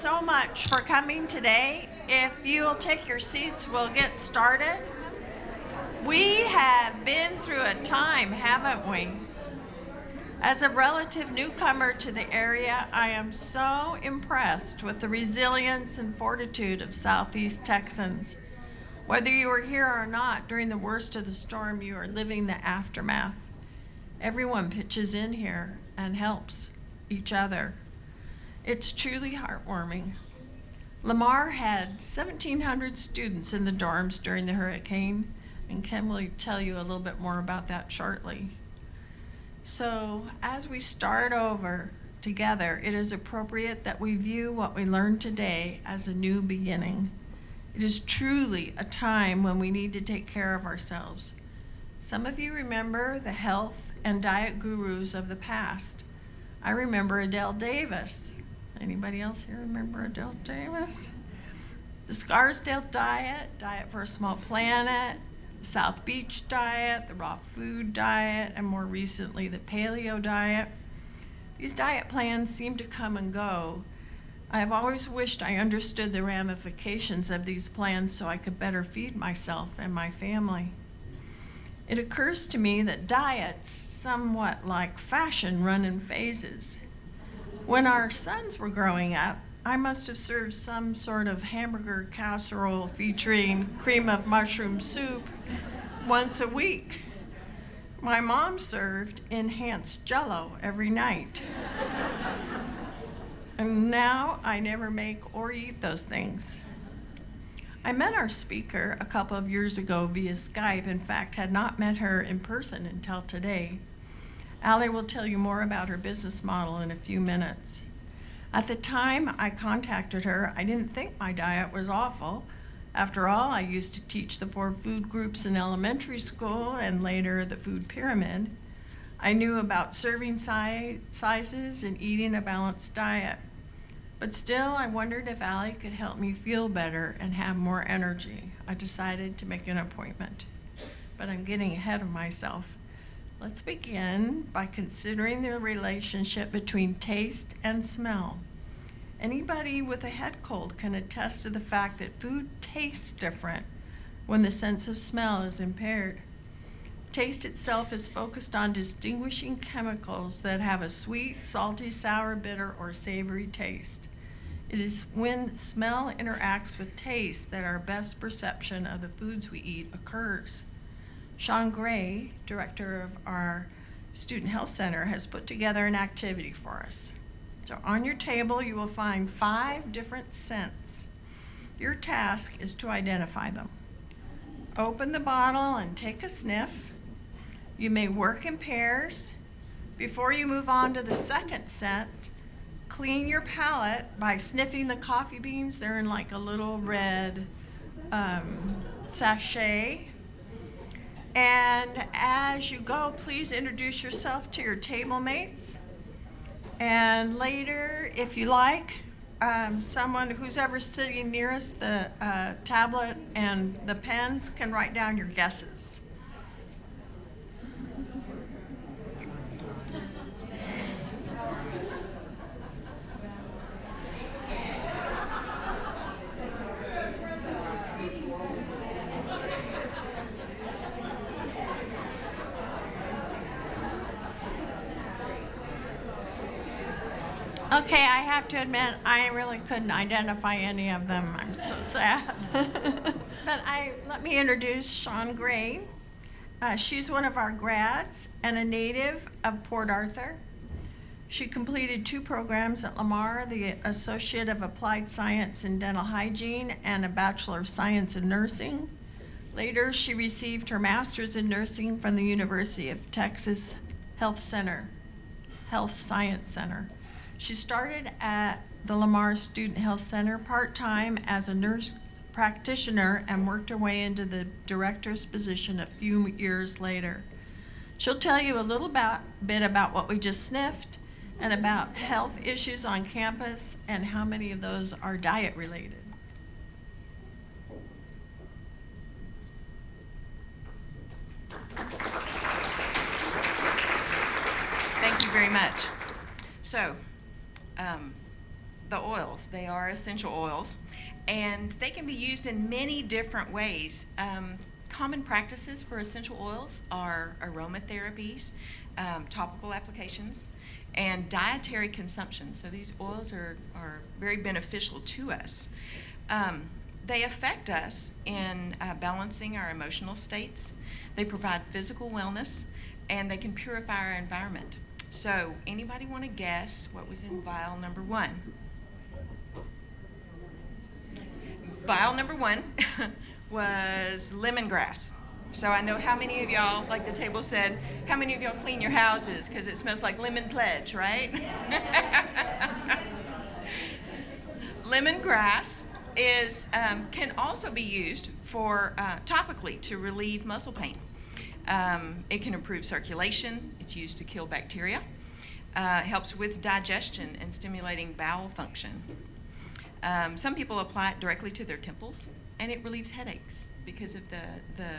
so much for coming today. If you'll take your seats, we'll get started. We have been through a time, haven't we? As a relative newcomer to the area, I am so impressed with the resilience and fortitude of Southeast Texans. Whether you were here or not during the worst of the storm, you are living the aftermath. Everyone pitches in here and helps each other. It's truly heartwarming. Lamar had 1,700 students in the dorms during the hurricane, and Ken will tell you a little bit more about that shortly. So as we start over together, it is appropriate that we view what we learned today as a new beginning. It is truly a time when we need to take care of ourselves. Some of you remember the health and diet gurus of the past. I remember Adele Davis. Anybody else here remember Adele Davis? The Scarsdale diet, Diet for a Small Planet, South Beach diet, the raw food diet, and more recently the paleo diet. These diet plans seem to come and go. I have always wished I understood the ramifications of these plans so I could better feed myself and my family. It occurs to me that diets, somewhat like fashion, run in phases. When our sons were growing up, I must have served some sort of hamburger casserole featuring cream of mushroom soup once a week. My mom served enhanced Jell-O every night. And now I never make or eat those things. I met our speaker a couple of years ago via Skype. In fact, had not met her in person until today. Allie will tell you more about her business model in a few minutes. At the time I contacted her, I didn't think my diet was awful. After all, I used to teach the 4 food groups in elementary school and later the food pyramid. I knew about serving sizes and eating a balanced diet. But still, I wondered if Allie could help me feel better and have more energy. I decided to make an appointment, but I'm getting ahead of myself. Let's begin by considering the relationship between taste and smell. Anybody with a head cold can attest to the fact that food tastes different when the sense of smell is impaired. Taste itself is focused on distinguishing chemicals that have a sweet, salty, sour, bitter, or savory taste. It is when smell interacts with taste that our best perception of the foods we eat occurs. Shawn, director of our Student Health Center, has put together an activity for us. So on your table, you will find 5 different scents. Your task is to identify them. Open the bottle and take a sniff. You may work in pairs. Before you move on to the second scent, clean your palate by sniffing the coffee beans. They're in like a little red sachet. And as you go, please introduce yourself to your table mates. And later, if you like, someone who's ever sitting nearest the tablet and the pens can write down your guesses. Okay, I have to admit, I really couldn't identify any of them. I'm so sad. But let me introduce Shawn Gray. She's one of our grads and a native of Port Arthur. She completed 2 programs at Lamar, the Associate of Applied Science in Dental Hygiene and a Bachelor of Science in Nursing. Later, she received her Master's in Nursing from the University of Texas Health Science Center. She started at the Lamar Student Health Center part-time as a nurse practitioner and worked her way into the director's position a few years later. She'll tell you a little bit about what we just sniffed and about health issues on campus and how many of those are diet related. Thank you very much. So, the oils. They are essential oils, and they can be used in many different ways. Common practices for essential oils are aromatherapies, topical applications, and dietary consumption. So these oils are very beneficial to us. They affect us in balancing our emotional states. They provide physical wellness, and they can purify our environment. So anybody want to guess what was in vial number 1? Vial number 1 was lemongrass. So I know how many of y'all, like the table said, how many of y'all clean your houses because it smells like lemon pledge, right? Lemongrass can also be used for topically to relieve muscle pain. It can improve circulation. It's used to kill bacteria. Helps with digestion and stimulating bowel function. Some people apply it directly to their temples, and it relieves headaches because of the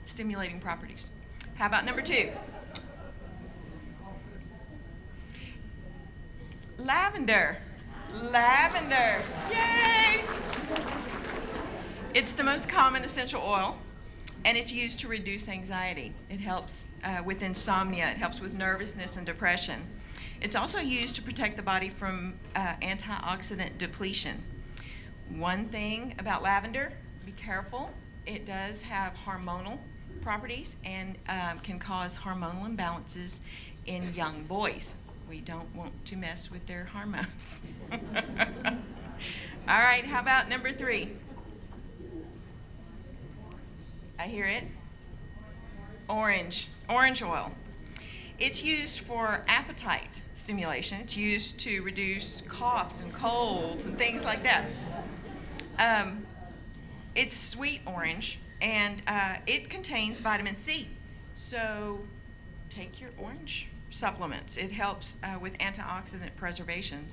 stimulating properties. How about number 2? Lavender. Lavender. Yay! It's the most common essential oil, and it's used to reduce anxiety. It helps with insomnia. It helps with nervousness and depression. It's also used to protect the body from antioxidant depletion. One thing about lavender, be careful. It does have hormonal properties and can cause hormonal imbalances in young boys. We don't want to mess with their hormones. All right, how about number 3? I hear it. Orange oil. It's used for appetite stimulation. It's used to reduce coughs and colds and things like that. It's sweet orange, and it contains vitamin C. So take your orange supplements. It helps with antioxidant preservation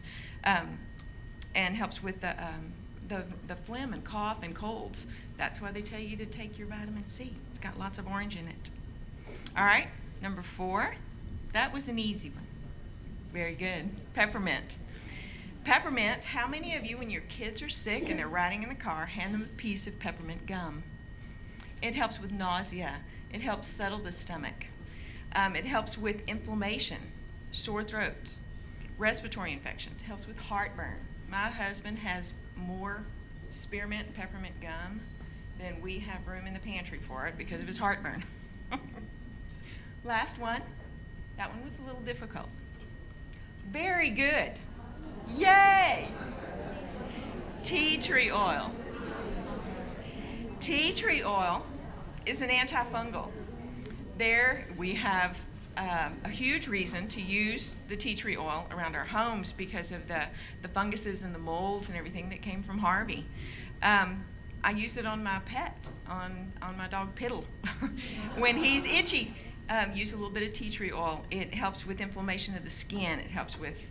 and helps with the phlegm and cough and colds. That's why they tell you to take your vitamin C. It's got lots of orange in it. All right, number 4. That was an easy one. Very good. Peppermint. Peppermint, how many of you, when your kids are sick and they're riding in the car, hand them a piece of peppermint gum? It helps with nausea. It helps settle the stomach. It helps with inflammation, sore throats, respiratory infections. It helps with heartburn. My husband has more spearmint and peppermint gum than we have room in the pantry for it because of his heartburn. Last one. That one was a little difficult. Very good. Yay! Tea tree oil. Tea tree oil is an antifungal. There we have a huge reason to use the tea tree oil around our homes because of the funguses and the molds and everything that came from Harvey. I use it on my pet, on my dog Piddle. When he's itchy, use a little bit of tea tree oil. It helps with inflammation of the skin. It helps with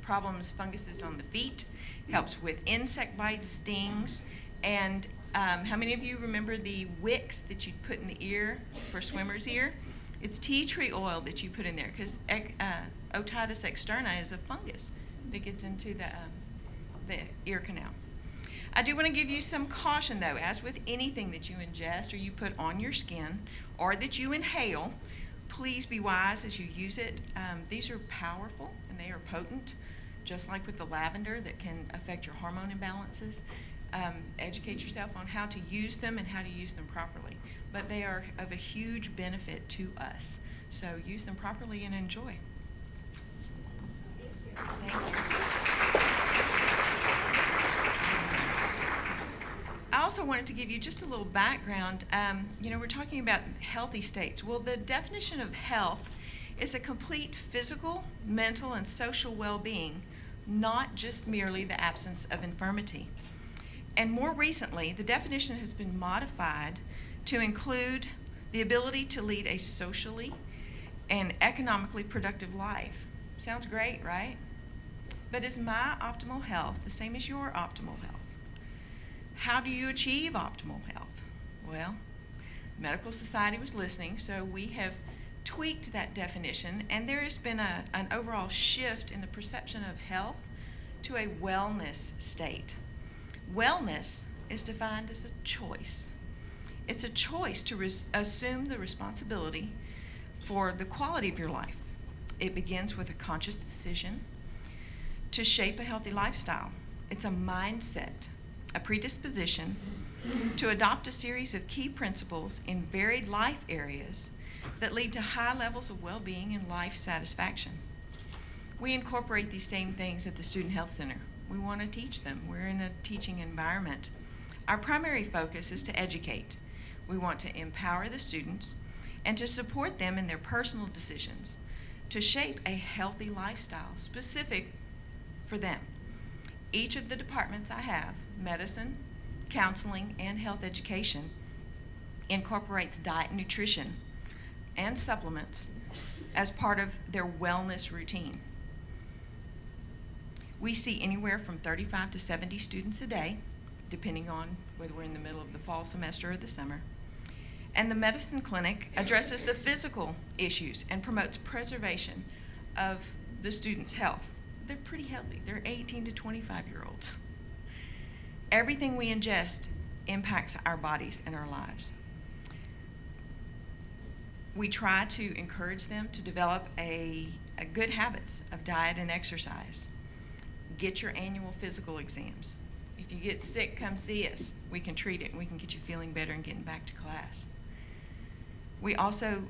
problems, funguses on the feet. Helps with insect bites, stings. And how many of you remember the wicks that you'd put in the ear for swimmer's ear? It's tea tree oil that you put in there because otitis externa is a fungus that gets into the ear canal. I do want to give you some caution, though. As with anything that you ingest or you put on your skin or that you inhale, please be wise as you use it. These are powerful and they are potent, just like with the lavender that can affect your hormone imbalances. Educate yourself on how to use them and how to use them properly. But they are of a huge benefit to us. So use them properly and enjoy. Thank you. I also wanted to give you just a little background. We're talking about healthy states. Well, the definition of health is a complete physical, mental, and social well-being, not just merely the absence of infirmity. And more recently, the definition has been modified to include the ability to lead a socially and economically productive life. Sounds great, right? But is my optimal health the same as your optimal health? How do you achieve optimal health? Well, the Medical Society was listening, so we have tweaked that definition, and there has been an overall shift in the perception of health to a wellness state. Wellness is defined as a choice. It's a choice to assume the responsibility for the quality of your life. It begins with a conscious decision to shape a healthy lifestyle. It's a mindset, a predisposition to adopt a series of key principles in varied life areas that lead to high levels of well-being and life satisfaction. We incorporate these same things at the Student Health Center. We want to teach them. We're in a teaching environment. Our primary focus is to educate. We want to empower the students and to support them in their personal decisions to shape a healthy lifestyle specific for them. Each of the departments I have, medicine, counseling, and health education, incorporates diet and nutrition and supplements as part of their wellness routine. We see anywhere from 35 to 70 students a day, depending on whether we're in the middle of the fall semester or the summer. And the medicine clinic addresses the physical issues and promotes preservation of the students' health. They're pretty healthy. They're 18 to 25-year-olds. Everything we ingest impacts our bodies and our lives. We try to encourage them to develop a good habits of diet and exercise. Get your annual physical exams. If you get sick, come see us. We can treat it and we can get you feeling better and getting back to class. We also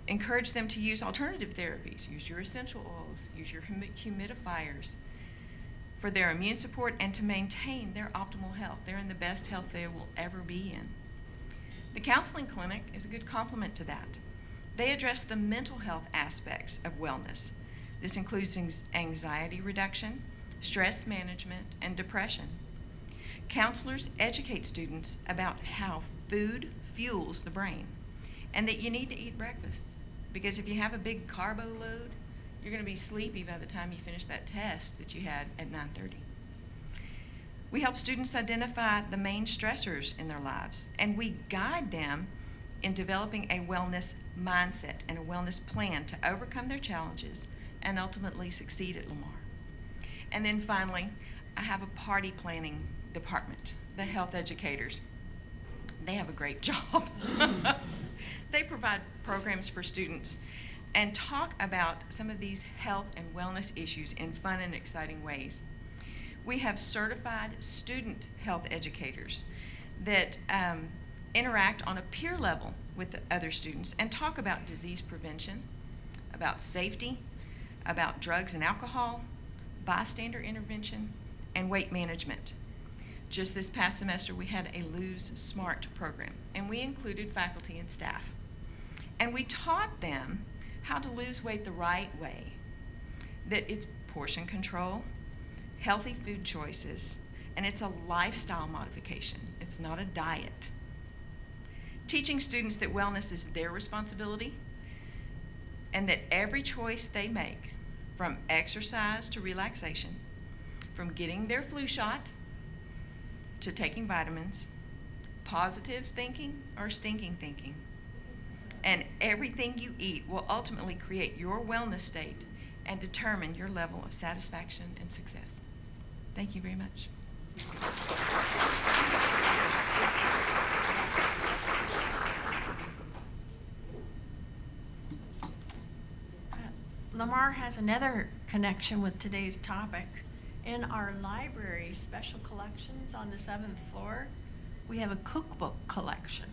encourage them to use alternative therapies. Use your essential oils, use your humidifiers for their immune support and to maintain their optimal health. They're in the best health they will ever be in. The counseling clinic is a good complement to that. They address the mental health aspects of wellness. This includes anxiety reduction, stress management, and depression. Counselors educate students about how food fuels the brain and that you need to eat breakfast, because if you have a big carbo load, you're going to be sleepy by the time you finish that test that you had at 9:30. We help students identify the main stressors in their lives, and we guide them in developing a wellness mindset and a wellness plan to overcome their challenges and ultimately succeed at Lamar. And then finally, I have a party planning department, the health educators. They have a great job. They provide programs for students and talk about some of these health and wellness issues in fun and exciting ways. We have certified student health educators that interact on a peer level with the other students and talk about disease prevention, about safety, about drugs and alcohol, bystander intervention, and weight management. Just this past semester, we had a Lose Smart program, and we included faculty and staff. And we taught them how to lose weight the right way, that it's portion control, healthy food choices, and it's a lifestyle modification. It's not a diet. Teaching students that wellness is their responsibility and that every choice they make, from exercise to relaxation, from getting their flu shot to taking vitamins, positive thinking or stinking thinking, and everything you eat will ultimately create your wellness state and determine your level of satisfaction and success. Thank you very much. Lamar has another connection with today's topic. In our library special collections on the 7th floor, we have a cookbook collection.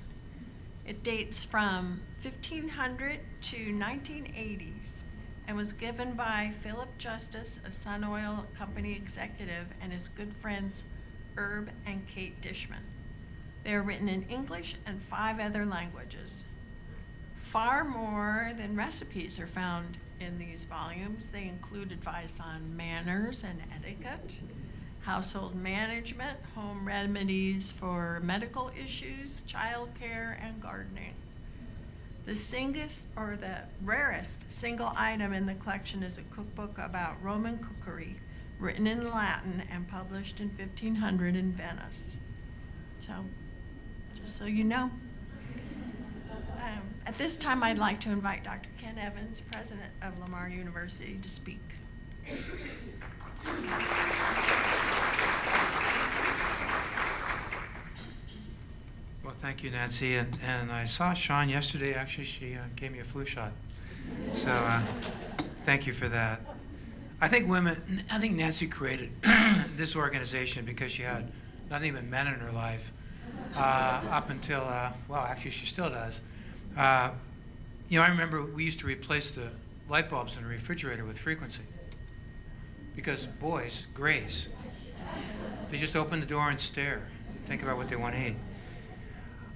It dates from 1500 to 1980s and was given by Philip Justice, a Sun Oil Company executive, and his good friends Herb and Kate Dishman. They are written in English and 5 other languages. Far more than recipes are found in these volumes. They include advice on manners and etiquette, household management, home remedies for medical issues, childcare, and gardening. The rarest single item in the collection is a cookbook about Roman cookery, written in Latin and published in 1500 in Venice. So, just so you know. At this time, I'd like to invite Dr. Ken Evans, president of Lamar University, to speak. Well, thank you, Nancy. And I saw Shawn yesterday. Actually, she gave me a flu shot. So thank you for that. I think Nancy created this organization because she had nothing but men in her life up until, well, actually she still does. I remember we used to replace the light bulbs in the refrigerator with frequency because boys, grays, they just open the door and stare, think about what they want to eat.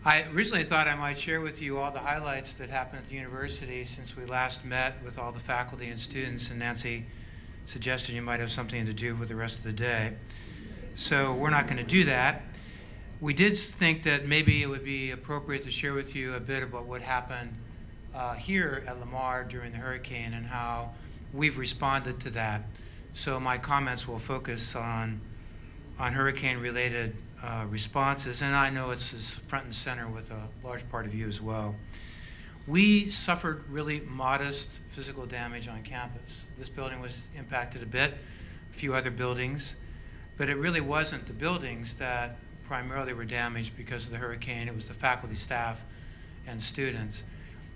I originally thought I might share with you all the highlights that happened at the university since we last met with all the faculty and students, and Nancy suggested you might have something to do with the rest of the day. So we're not going to do that. We did think that maybe it would be appropriate to share with you a bit about what happened here at Lamar during the hurricane and how we've responded to that. So my comments will focus on hurricane-related responses, and I know it's front and center with a large part of you as well. We suffered really modest physical damage on campus. This building was impacted a bit, a few other buildings, but it really wasn't the buildings that primarily were damaged because of the hurricane. It was the faculty, staff, and students.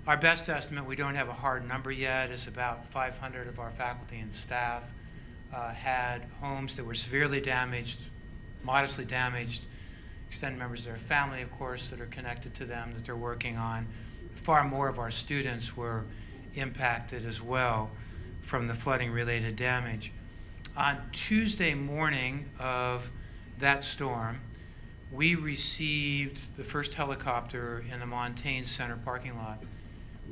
Our best estimate, we don't have a hard number yet, is about 500 of our faculty and staff had homes that were severely damaged, modestly damaged, extended members of their family, of course, that are connected to them that they're working on. Far more of our students were impacted as well from the flooding-related damage. On Tuesday morning of that storm, we received the first helicopter in the Montaigne Center parking lot.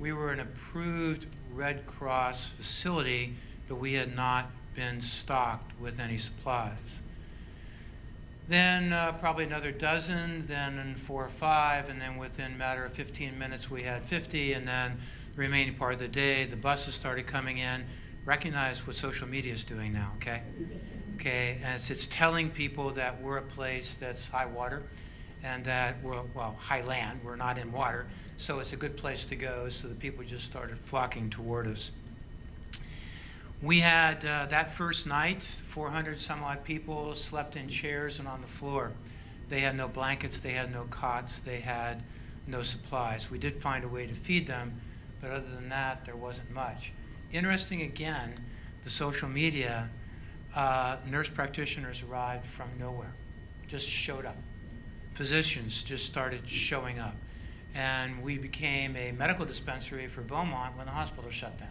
We were an approved Red Cross facility, but we had not been stocked with any supplies. Then probably another dozen, then 4 or 5, and then within a matter of 15 minutes we had 50, and then the remaining part of the day the buses started coming in. Recognize what social media is doing now, okay? Okay, and it's telling people that we're a place that's high water and that we're, well, high land, we're not in water, so it's a good place to go, so the people just started flocking toward us. We had, that first night, 400 some odd people slept in chairs and on the floor. They had no blankets, they had no cots, they had no supplies. We did find a way to feed them, but other than that, there wasn't much. Interesting again, the social media, nurse practitioners arrived from nowhere, just showed up. Physicians just started showing up. And we became a medical dispensary for Beaumont when the hospital shut down.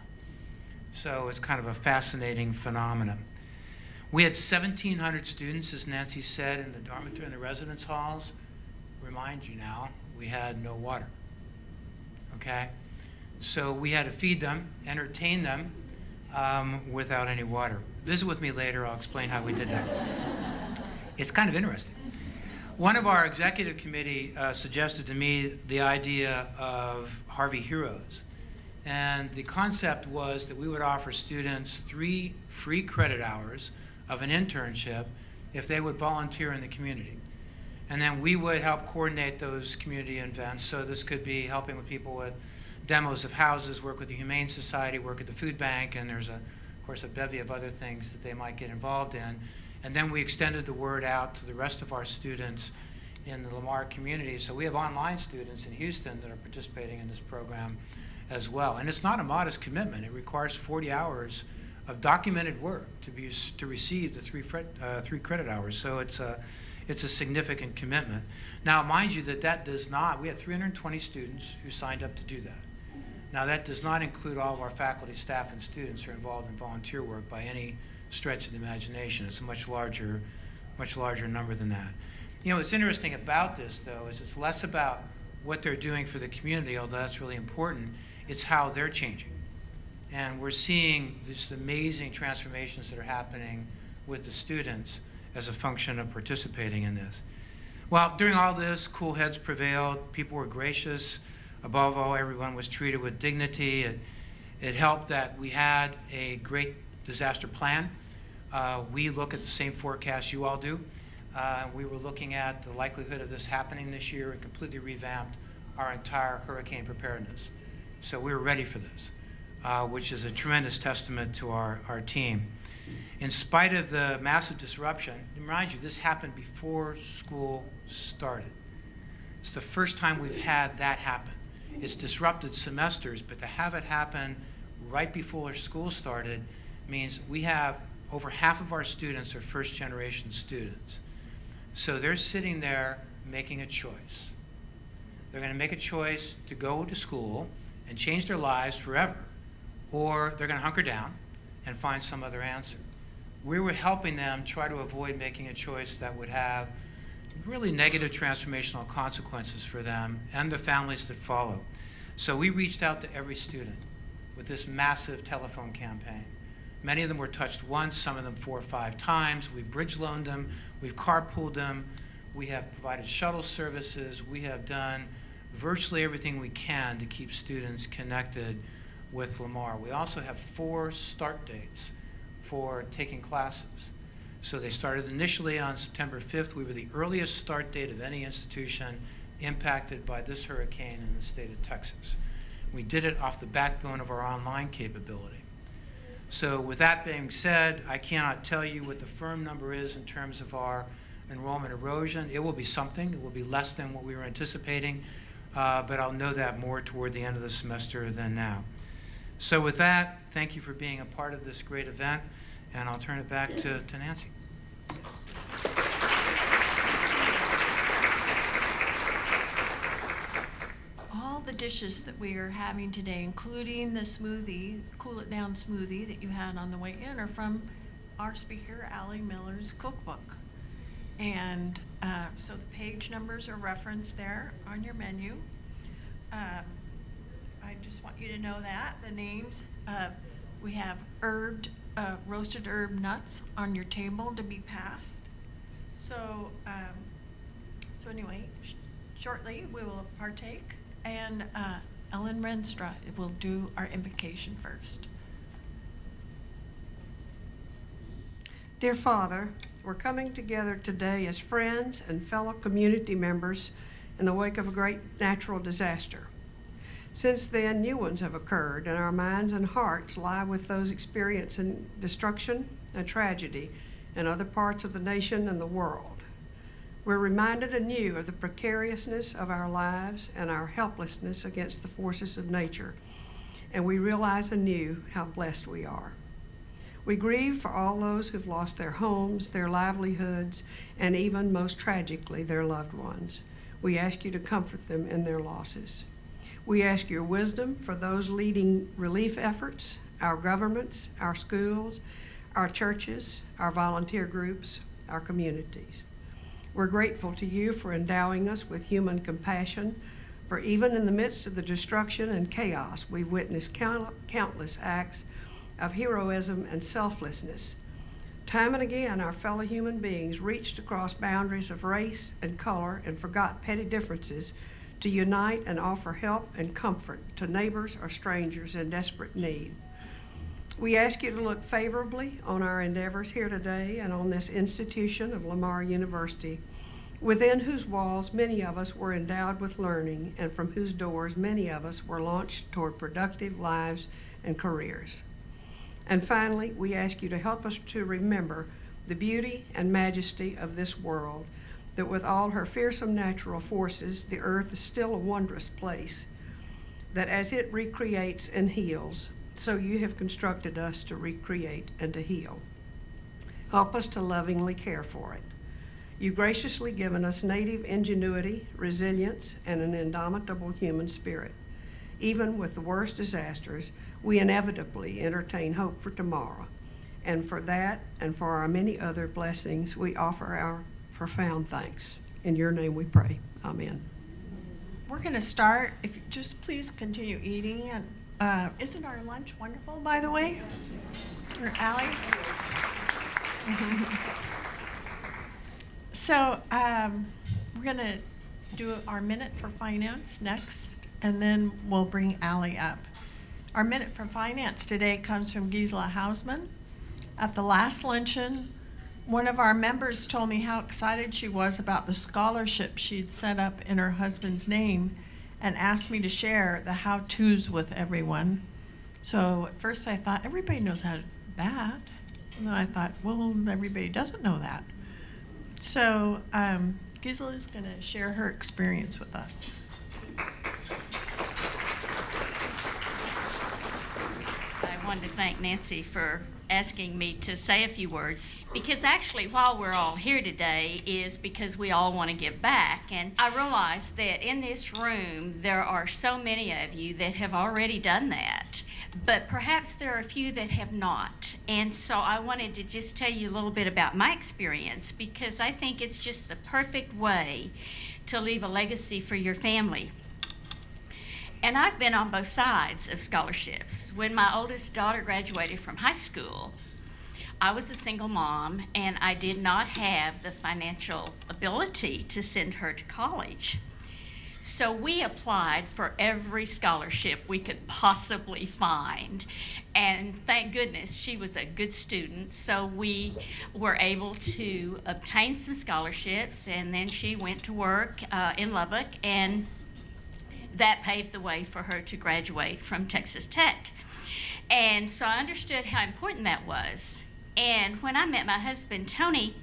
So it's kind of a fascinating phenomenon. We had 1,700 students, as Nancy said, in the dormitory and the residence halls. Remind you now, we had no water, okay? So we had to feed them, entertain them without any water. Visit with me later, I'll explain how we did that. It's kind of interesting. One of our executive committee suggested to me the idea of Harvey Heroes. And the concept was that we would offer students 3 free credit hours of an internship if they would volunteer in the community. And then we would help coordinate those community events. So this could be helping with people with demos of houses, work with the Humane Society, work at the food bank, and there's, of course, a bevy of other things that they might get involved in. And then we extended the word out to the rest of our students in the Lamar community. So we have online students in Houston that are participating in this program as well. And it's not a modest commitment. It requires 40 hours of documented work to receive the 3 credit hours. So it's a significant commitment. Now, mind you that does not, we had 320 students who signed up to do that. Now, that does not include all of our faculty, staff, and students who are involved in volunteer work by any stretch of the imagination. It's a much larger number than that. You know, what's interesting about this, though, is it's less about what they're doing for the community, although that's really important. It's how they're changing. And we're seeing these amazing transformations that are happening with the students as a function of participating in this. Well, during all this, cool heads prevailed. People were gracious. Above all, everyone was treated with dignity. It helped that we had a great disaster plan. We look at the same forecast you all do. We were looking at the likelihood of this happening this year and completely revamped our entire hurricane preparedness. So we were ready for this, which is a tremendous testament to our team. In spite of the massive disruption, remind you, this happened before school started. It's the first time we've had that happen. It's disrupted semesters, but to have it happen right before school started means we have over half of our students are first-generation students. So they're sitting there making a choice. They're going to make a choice to go to school and change their lives forever, or they're going to hunker down and find some other answer. We were helping them try to avoid making a choice that would have really negative transformational consequences for them and the families that follow. So we reached out to every student with this massive telephone campaign. Many of them were touched once, some of them 4 or 5 times. We bridge loaned them, we've carpooled them, we have provided shuttle services, we have done virtually everything we can to keep students connected with Lamar. We also have 4 start dates for taking classes. So they started initially on September 5th. We were the earliest start date of any institution impacted by this hurricane in the state of Texas. We did it off the backbone of our online capability. So with that being said, I cannot tell you what the firm number is in terms of our enrollment erosion. It will be something. It will be less than what we were anticipating, but I'll know that more toward the end of the semester than now. So with that, thank you for being a part of this great event, and I'll turn it back to Nancy. All the dishes that we are having today, including the smoothie, Cool It Down smoothie that you had on the way in, are from our speaker, Allie Miller's cookbook. And so the page numbers are referenced there on your menu. I just want you to know that. The names, we have roasted herb nuts on your table to be passed. So, so anyway, shortly we will partake, and Ellen Rienstra will do our invocation first. Dear Father, we're coming together today as friends and fellow community members in the wake of a great natural disaster. Since then, new ones have occurred, and our minds and hearts lie with those experiencing destruction and tragedy in other parts of the nation and the world. We're reminded anew of the precariousness of our lives and our helplessness against the forces of nature, and we realize anew how blessed we are. We grieve for all those who've lost their homes, their livelihoods, and even, most tragically, their loved ones. We ask you to comfort them in their losses. We ask your wisdom for those leading relief efforts, our governments, our schools, our churches, our volunteer groups, our communities. We're grateful to you for endowing us with human compassion, for even in the midst of the destruction and chaos, we've witnessed countless acts of heroism and selflessness. Time and again, our fellow human beings reached across boundaries of race and color and forgot petty differences to unite and offer help and comfort to neighbors or strangers in desperate need. We ask you to look favorably on our endeavors here today and on this institution of Lamar University, within whose walls many of us were endowed with learning and from whose doors many of us were launched toward productive lives and careers. And finally, we ask you to help us to remember the beauty and majesty of this world, that with all her fearsome natural forces, the earth is still a wondrous place, that as it recreates and heals, so you have constructed us to recreate and to heal. Help us to lovingly care for it. You've graciously given us native ingenuity, resilience, and an indomitable human spirit. Even with the worst disasters, we inevitably entertain hope for tomorrow. And for that, and for our many other blessings, we offer our profound thanks. In your name we pray. Amen. We're going to start. If you just please continue eating. And isn't our lunch wonderful, by the way? Or Allie? So we're going to do our minute for finance next, and then we'll bring Allie up. Our minute for finance today comes from Gisela Houseman. At the last luncheon, one of our members told me how excited she was about the scholarship she'd set up in her husband's name and asked me to share the how-tos with everyone. So at first I thought, everybody knows how to do that. And I thought, well, everybody doesn't know that. So Gisela is going to share her experience with us. I wanted to thank Nancy for asking me to say a few words, because actually while we're all here today is because we all want to give back. And I realize that in this room there are so many of you that have already done that, but perhaps there are a few that have not. And so I wanted to just tell you a little bit about my experience, because I think it's just the perfect way to leave a legacy for your family. And I've been on both sides of scholarships. When my oldest daughter graduated from high school, I was a single mom, and I did not have the financial ability to send her to college. So we applied for every scholarship we could possibly find. And thank goodness she was a good student, so we were able to obtain some scholarships, and then she went to work in Lubbock, and that paved the way for her to graduate from Texas Tech. And so I understood how important that was. And when I met my husband, Tony,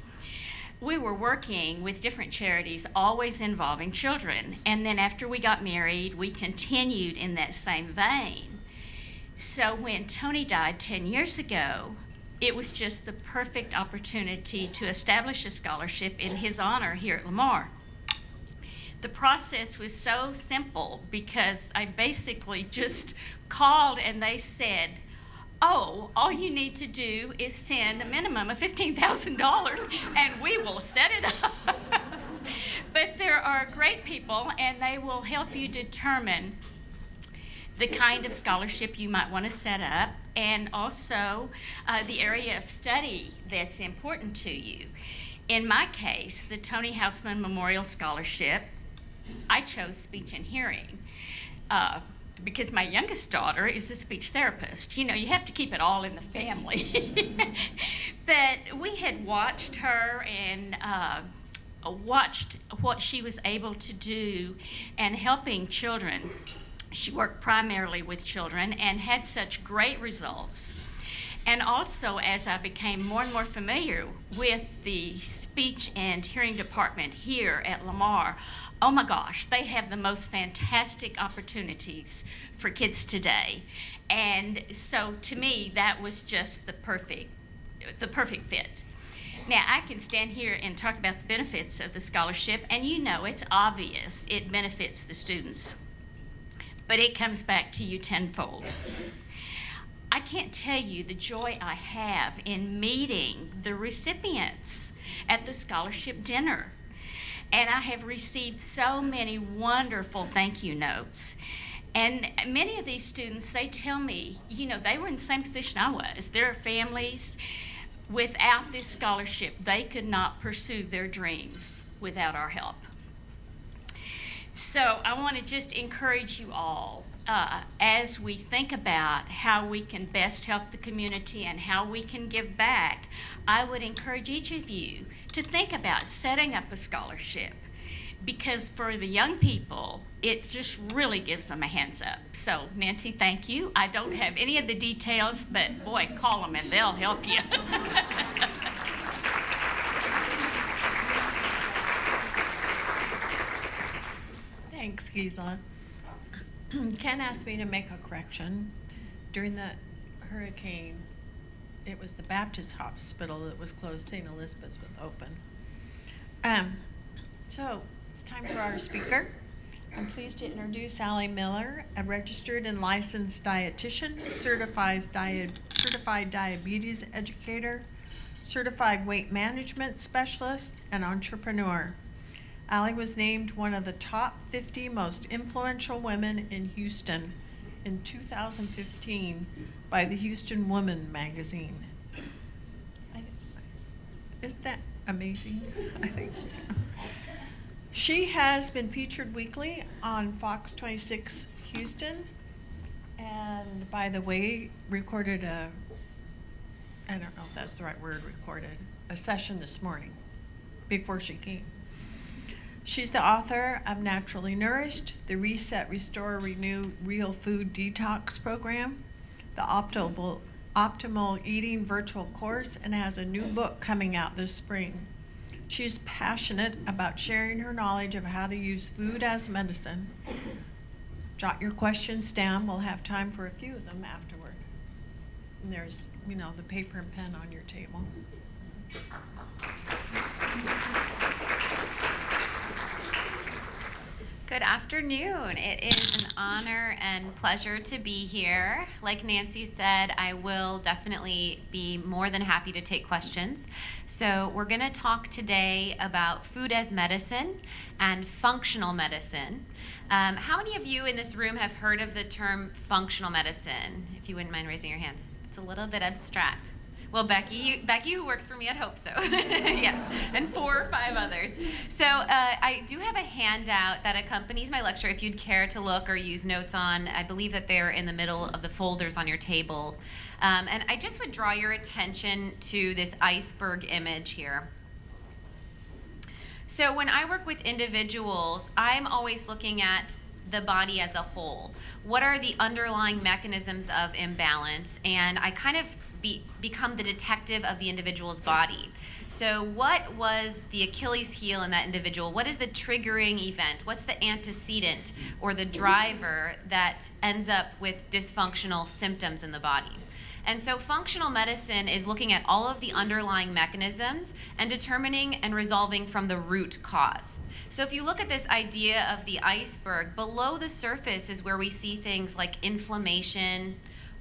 we were working with different charities, always involving children. And then after we got married, we continued in that same vein. So when Tony died 10 years ago, it was just the perfect opportunity to establish a scholarship in his honor here at Lamar. The process was so simple because I basically just called and they said, oh, all you need to do is send a minimum of $15,000 and we will set it up. But there are great people and they will help you determine the kind of scholarship you might want to set up, and also the area of study that's important to you. In my case, the Tony Houseman Memorial Scholarship, I chose speech and hearing because my youngest daughter is a speech therapist. You know, you have to keep it all in the family. But we had watched her and watched what she was able to do and helping children. She worked primarily with children and had such great results. And also, as I became more and more familiar with the speech and hearing department here at Lamar, oh my gosh, they have the most fantastic opportunities for kids today. And so to me, that was just the perfect fit. Now, I can stand here and talk about the benefits of the scholarship, and you know it's obvious it benefits the students. But it comes back to you tenfold. I can't tell you the joy I have in meeting the recipients at the scholarship dinner. And I have received so many wonderful thank you notes. And many of these students, they tell me, you know, they were in the same position I was. Their families, without this scholarship, they could not pursue their dreams without our help. So I want to just encourage you all, as we think about how we can best help the community and how we can give back, I would encourage each of you to think about setting up a scholarship, because for the young people, it just really gives them a hands up. So Nancy, thank you. I don't have any of the details, but boy, call them and they'll help you. Thanks, Gisela. Ken asked me to make a correction. During the hurricane, it was the Baptist hospital that was closed. St. Elizabeth's was open. So it's time for our speaker. I'm pleased to introduce Allie Miller, a registered and licensed dietitian, certified diabetes educator, certified weight management specialist, and entrepreneur. Allie was named one of the top 50 most influential women in Houston in 2015 by the Houston Woman magazine. Isn't that amazing? I think. She has been featured weekly on Fox 26 Houston, and by the way, recorded I don't know if that's the right word, a session this morning before she came. She's the author of Naturally Nourished, the Reset, Restore, Renew Real Food Detox Program, the Optimal Optimal Eating virtual course and has a new book coming out this spring. She's passionate about sharing her knowledge of how to use food as medicine. Jot your questions down. We'll have time for a few of them afterward. And there's, the paper and pen on your table. Good afternoon. It is an honor and pleasure to be here. Like Nancy said, I will definitely be more than happy to take questions. So we're going to talk today about food as medicine and functional medicine. How many of you in this room have heard of the term functional medicine? If you wouldn't mind raising your hand. It's a little bit abstract. Well, Becky, who works for me, I'd hope so. Yes, and 4 or 5 others. So I do have a handout that accompanies my lecture if you'd care to look or use notes on. I believe that they're in the middle of the folders on your table. And I just would draw your attention to this iceberg image here. So when I work with individuals, I'm always looking at the body as a whole. What are the underlying mechanisms of imbalance? And I kind of become the detective of the individual's body. So what was the Achilles heel in that individual? What is the triggering event? What's the antecedent or the driver that ends up with dysfunctional symptoms in the body? And so functional medicine is looking at all of the underlying mechanisms and determining and resolving from the root cause. So if you look at this idea of the iceberg, below the surface is where we see things like inflammation,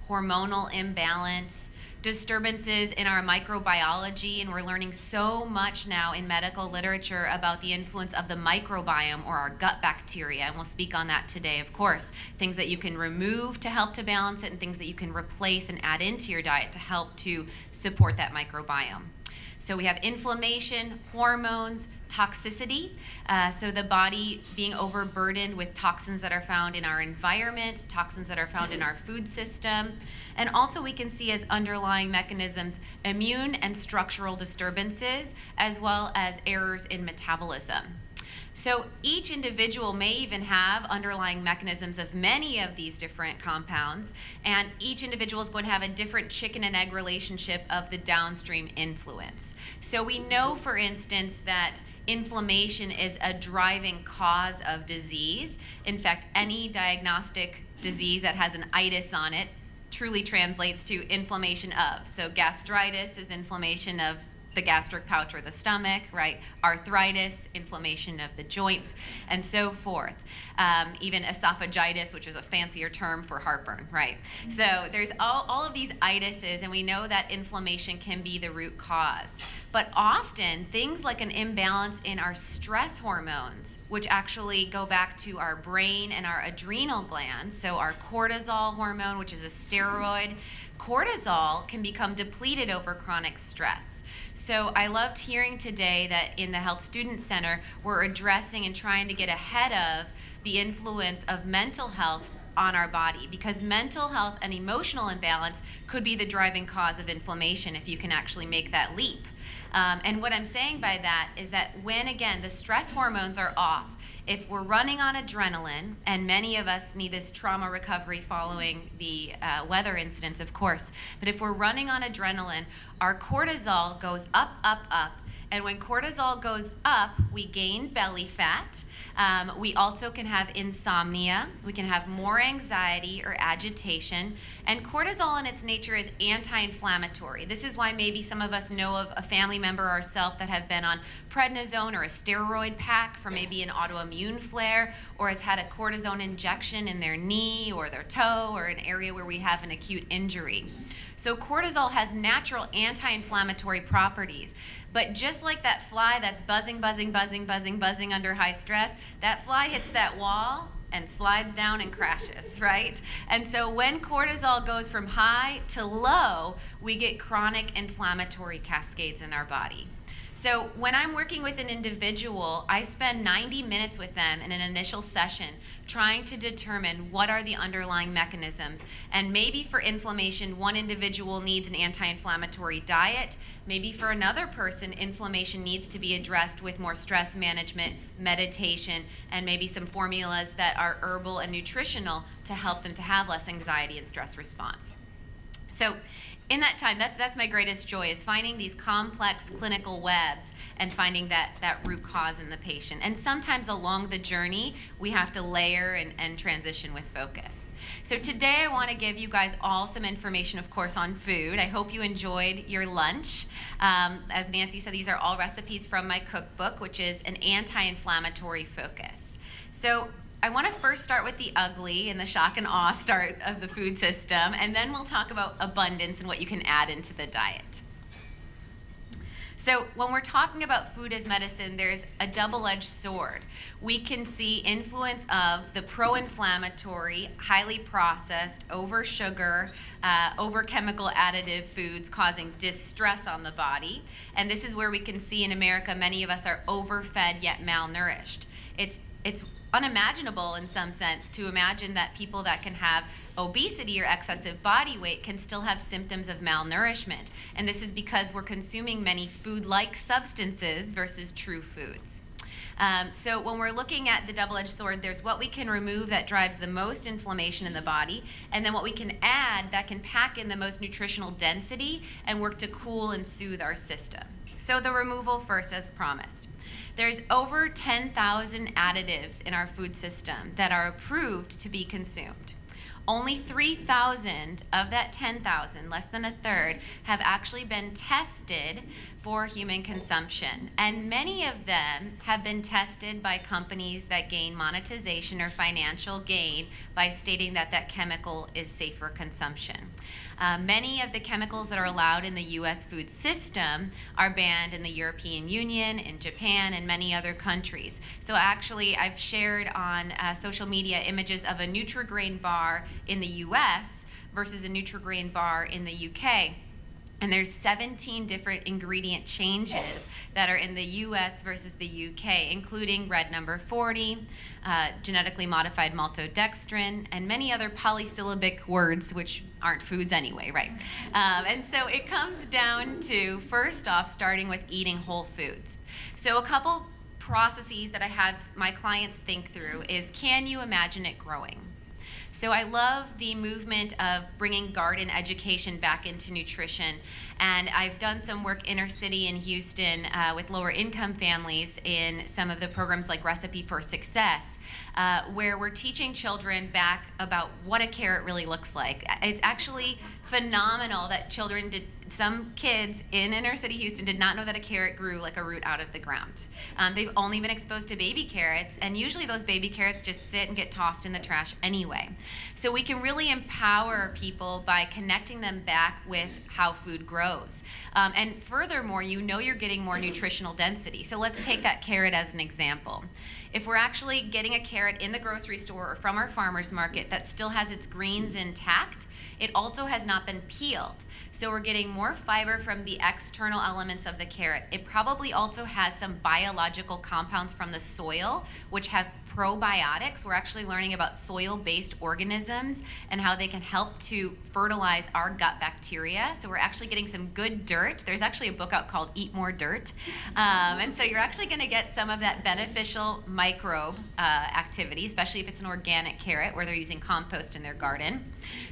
hormonal imbalance, disturbances in our microbiology, and we're learning so much now in medical literature about the influence of the microbiome or our gut bacteria, and we'll speak on that today, of course. Things that you can remove to help to balance it and things that you can replace and add into your diet to help to support that microbiome. So we have inflammation, hormones, toxicity, so the body being overburdened with toxins that are found in our environment, toxins that are found in our food system, and also we can see as underlying mechanisms immune and structural disturbances, as well as errors in metabolism. So each individual may even have underlying mechanisms of many of these different compounds, and each individual is going to have a different chicken and egg relationship of the downstream influence. So we know, for instance, that inflammation is a driving cause of disease. In fact, any diagnostic disease that has an itis on it truly translates to inflammation of. So gastritis is inflammation of the gastric pouch or the stomach, right? Arthritis, inflammation of the joints, and so forth. Even esophagitis, which is a fancier term for heartburn, right? So there's all of these itises, and we know that inflammation can be the root cause. But often, things like an imbalance in our stress hormones, which actually go back to our brain and our adrenal glands, so our cortisol hormone, which is a steroid, cortisol can become depleted over chronic stress. So I loved hearing today that in the Health Student Center, we're addressing and trying to get ahead of the influence of mental health on our body, because mental health and emotional imbalance could be the driving cause of inflammation if you can actually make that leap. And what I'm saying by that is that when, again, the stress hormones are off, if we're running on adrenaline, and many of us need this trauma recovery following the weather incidents, of course, but if we're running on adrenaline, our cortisol goes up, up, up. And when cortisol goes up, we gain belly fat. We also can have insomnia. We can have more anxiety or agitation. And cortisol in its nature is anti-inflammatory. This is why maybe some of us know of a family member or ourselves that have been on prednisone or a steroid pack for maybe an autoimmune flare, or has had a cortisone injection in their knee or their toe or an area where we have an acute injury. So cortisol has natural anti-inflammatory properties. But just like that fly that's buzzing, buzzing, buzzing, buzzing, buzzing under high stress, that fly hits that wall and slides down and crashes, right? And so when cortisol goes from high to low, we get chronic inflammatory cascades in our body. So when I'm working with an individual, I spend 90 minutes with them in an initial session trying to determine what are the underlying mechanisms. And maybe for inflammation, one individual needs an anti-inflammatory diet. Maybe for another person, inflammation needs to be addressed with more stress management, meditation, and maybe some formulas that are herbal and nutritional to help them to have less anxiety and stress response. So in that time, that's my greatest joy, is finding these complex clinical webs and finding that root cause in the patient. And sometimes along the journey, we have to layer and transition with focus. So today I want to give you guys all some information, of course, on food. I hope you enjoyed your lunch. As Nancy said, these are all recipes from my cookbook, which is an anti-inflammatory focus. So I want to first start with the ugly and the shock and awe start of the food system, and then we'll talk about abundance and what you can add into the diet. So when we're talking about food as medicine, there's a double-edged sword. We can see influence of the pro-inflammatory, highly processed, over-sugar, over-chemical additive foods causing distress on the body. And this is where we can see in America, many of us are overfed yet malnourished. It's unimaginable in some sense to imagine that people that can have obesity or excessive body weight can still have symptoms of malnourishment. And this is because we're consuming many food-like substances versus true foods. So when we're looking at the double-edged sword, there's what we can remove that drives the most inflammation in the body, and then what we can add that can pack in the most nutritional density and work to cool and soothe our system. So the removal first, as promised. There's over 10,000 additives in our food system that are approved to be consumed. Only 3,000 of that 10,000, less than a third, have actually been tested for human consumption. And many of them have been tested by companies that gain monetization or financial gain by stating that that chemical is safe for consumption. Many of the chemicals that are allowed in the U.S. food system are banned in the European Union, in Japan, and many other countries. So actually, I've shared on social media images of a Nutri-Grain bar in the U.S. versus a Nutri-Grain bar in the U.K. And there's 17 different ingredient changes that are in the US versus the UK, including red number 40, genetically modified maltodextrin, and many other polysyllabic words which aren't foods anyway, right? And so it comes down to, first off, starting with eating whole foods. So a couple processes that I have my clients think through is, can you imagine it growing? So I love the movement of bringing garden education back into nutrition, and I've done some work inner city in Houston with lower income families in some of the programs like Recipe for Success, where we're teaching children back about what a carrot really looks like. It's actually phenomenal that some kids in inner city Houston did not know that a carrot grew like a root out of the ground. They've only been exposed to baby carrots, and usually those baby carrots just sit and get tossed in the trash anyway. So we can really empower people by connecting them back with how food grows. And furthermore, you're getting more nutritional density. So let's take that carrot as an example. If we're actually getting a carrot in the grocery store or from our farmer's market that still has its greens intact, it also has not been peeled. So we're getting more fiber from the external elements of the carrot. It probably also has some biological compounds from the soil, which have probiotics. We're actually learning about soil-based organisms and how they can help to fertilize our gut bacteria. So we're actually getting some good dirt. There's actually a book out called Eat More Dirt. And so you're actually going to get some of that beneficial microbe activity, especially if it's an organic carrot where they're using compost in their garden.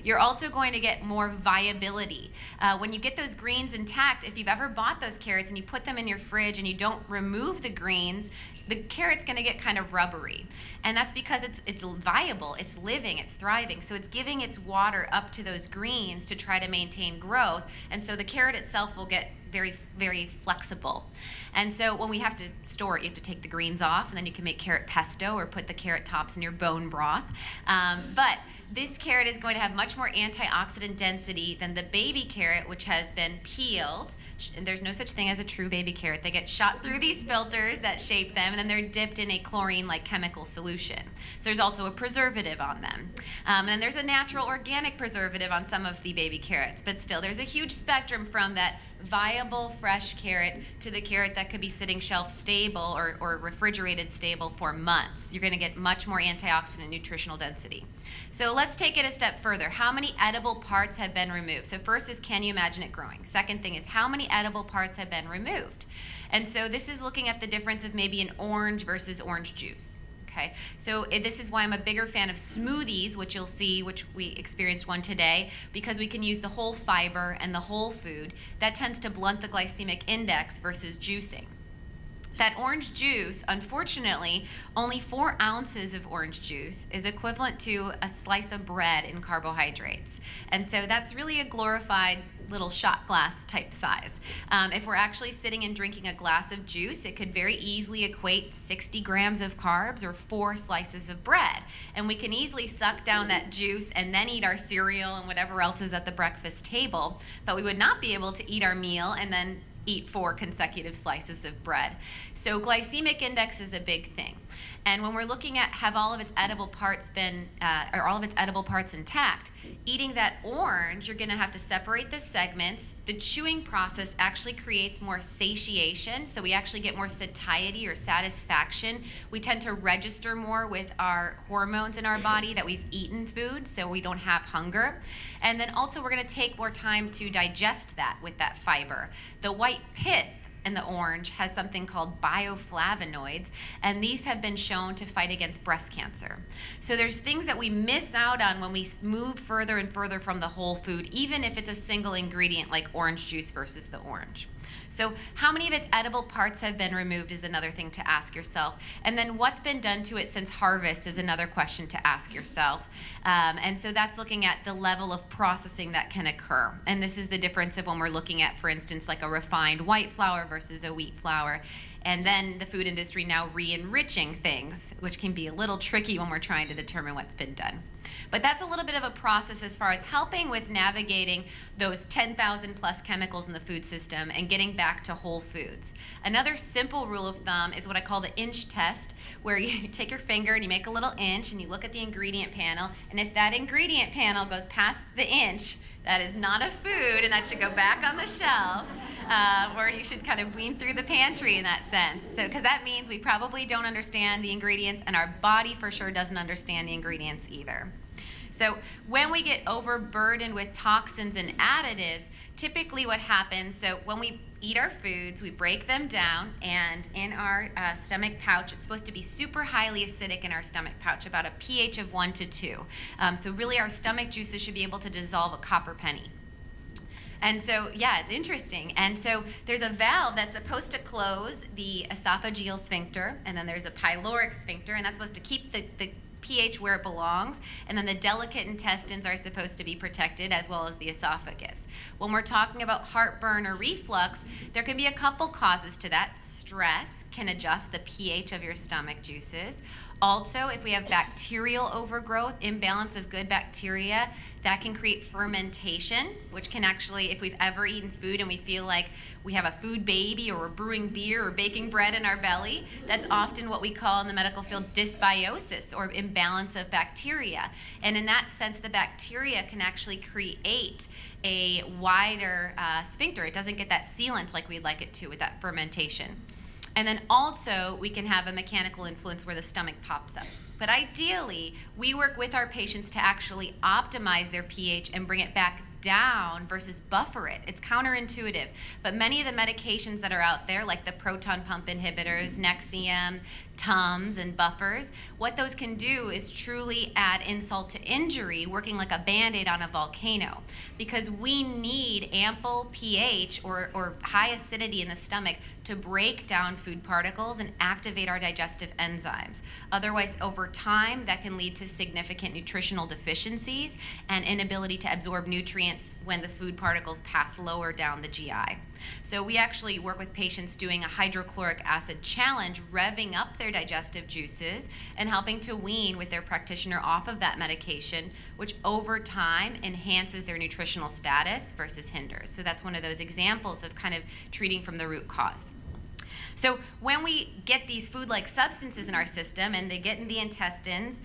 You're also going to get more viability. When you get those greens intact, if you've ever bought those carrots and you put them in your fridge and you don't remove the greens, the carrot's going to get kind of rubbery. And that's because it's viable, it's living, it's thriving. So it's giving its water up to those greens to try to maintain growth. And so the carrot itself will get very, very flexible. And so when we have to store it, you have to take the greens off, and then you can make carrot pesto or put the carrot tops in your bone broth. But this carrot is going to have much more antioxidant density than the baby carrot, which has been peeled. And there's no such thing as a true baby carrot. They get shot through these filters that shape them, and then they're dipped in a chlorine-like chemical solution. So there's also a preservative on them. And then there's a natural organic preservative on some of the baby carrots. But still, there's a huge spectrum from that viable fresh carrot to the carrot that could be sitting shelf stable or refrigerated stable for months. You're going to get much more antioxidant nutritional density. So let's take it a step further. How many edible parts have been removed? So first is, can you imagine it growing? Second thing is, how many edible parts have been removed? And so this is looking at the difference of maybe an orange versus orange juice. Okay, so this is why I'm a bigger fan of smoothies, which you'll see, which we experienced one today, because we can use the whole fiber and the whole food. That tends to blunt the glycemic index versus juicing. That orange juice, unfortunately, only 4 ounces of orange juice is equivalent to a slice of bread in carbohydrates. And so that's really a glorified little shot glass type size. If we're actually sitting and drinking a glass of juice, it could very easily equate 60 grams of carbs or 4 slices of bread. And we can easily suck down that juice and then eat our cereal and whatever else is at the breakfast table. But we would not be able to eat our meal and then eat 4 consecutive slices of bread. So glycemic index is a big thing. And when we're looking at have all of its edible parts been, or all of its edible parts intact, eating that orange, you're gonna have to separate the segments. The chewing process actually creates more satiation, so we actually get more satiety or satisfaction. We tend to register more with our hormones in our body that we've eaten food, so we don't have hunger. And then also we're gonna take more time to digest that with that fiber. The white pith and the orange has something called bioflavonoids, and these have been shown to fight against breast cancer. So there's things that we miss out on when we move further and further from the whole food, even if it's a single ingredient like orange juice versus the orange. So how many of its edible parts have been removed is another thing to ask yourself. And then what's been done to it since harvest is another question to ask yourself. And so that's looking at the level of processing that can occur. And this is the difference of when we're looking at, for instance, like a refined white flour versus a wheat flour. And then the food industry now re-enriching things, which can be a little tricky when we're trying to determine what's been done. But that's a little bit of a process as far as helping with navigating those 10,000 plus chemicals in the food system and getting back to whole foods. Another simple rule of thumb is what I call the inch test, where you take your finger and you make a little inch and you look at the ingredient panel, and if that ingredient panel goes past the inch, that is not a food, and that should go back on the shelf, or you should kind of wean through the pantry in that sense. So, because that means we probably don't understand the ingredients, and our body for sure doesn't understand the ingredients either. So when we get overburdened with toxins and additives, typically what happens, so when we eat our foods, we break them down, and in our stomach pouch, it's supposed to be super highly acidic in our stomach pouch, about a pH of 1 to 2. So really our stomach juices should be able to dissolve a copper penny. And so, yeah, it's interesting. And so there's a valve that's supposed to close the esophageal sphincter, and then there's a pyloric sphincter, and that's supposed to keep the pH where it belongs, and then the delicate intestines are supposed to be protected, as well as the esophagus. When we're talking about heartburn or reflux, there can be a couple causes to that. Stress can adjust the pH of your stomach juices. Also, if we have bacterial overgrowth, imbalance of good bacteria, that can create fermentation, which can actually, if we've ever eaten food and we feel like we have a food baby, or we're brewing beer or baking bread in our belly, that's often what we call in the medical field dysbiosis, or imbalance of bacteria. And in that sense, the bacteria can actually create a wider sphincter. It doesn't get that sealant like we'd like it to with that fermentation. And then also, we can have a mechanical influence where the stomach pops up. But ideally, we work with our patients to actually optimize their pH and bring it back down versus buffer it. It's counterintuitive, but many of the medications that are out there, like the proton pump inhibitors, Nexium, Tums, and buffers, what those can do is truly add insult to injury, working like a Band-Aid on a volcano, because we need ample pH or high acidity in the stomach to break down food particles and activate our digestive enzymes. Otherwise, over time, that can lead to significant nutritional deficiencies and inability to absorb nutrients when the food particles pass lower down the GI. So we actually work with patients doing a hydrochloric acid challenge, revving up their digestive juices and helping to wean with their practitioner off of that medication, which over time enhances their nutritional status versus hinders. So that's one of those examples of kind of treating from the root cause. So when we get these food-like substances in our system and they get in the intestines,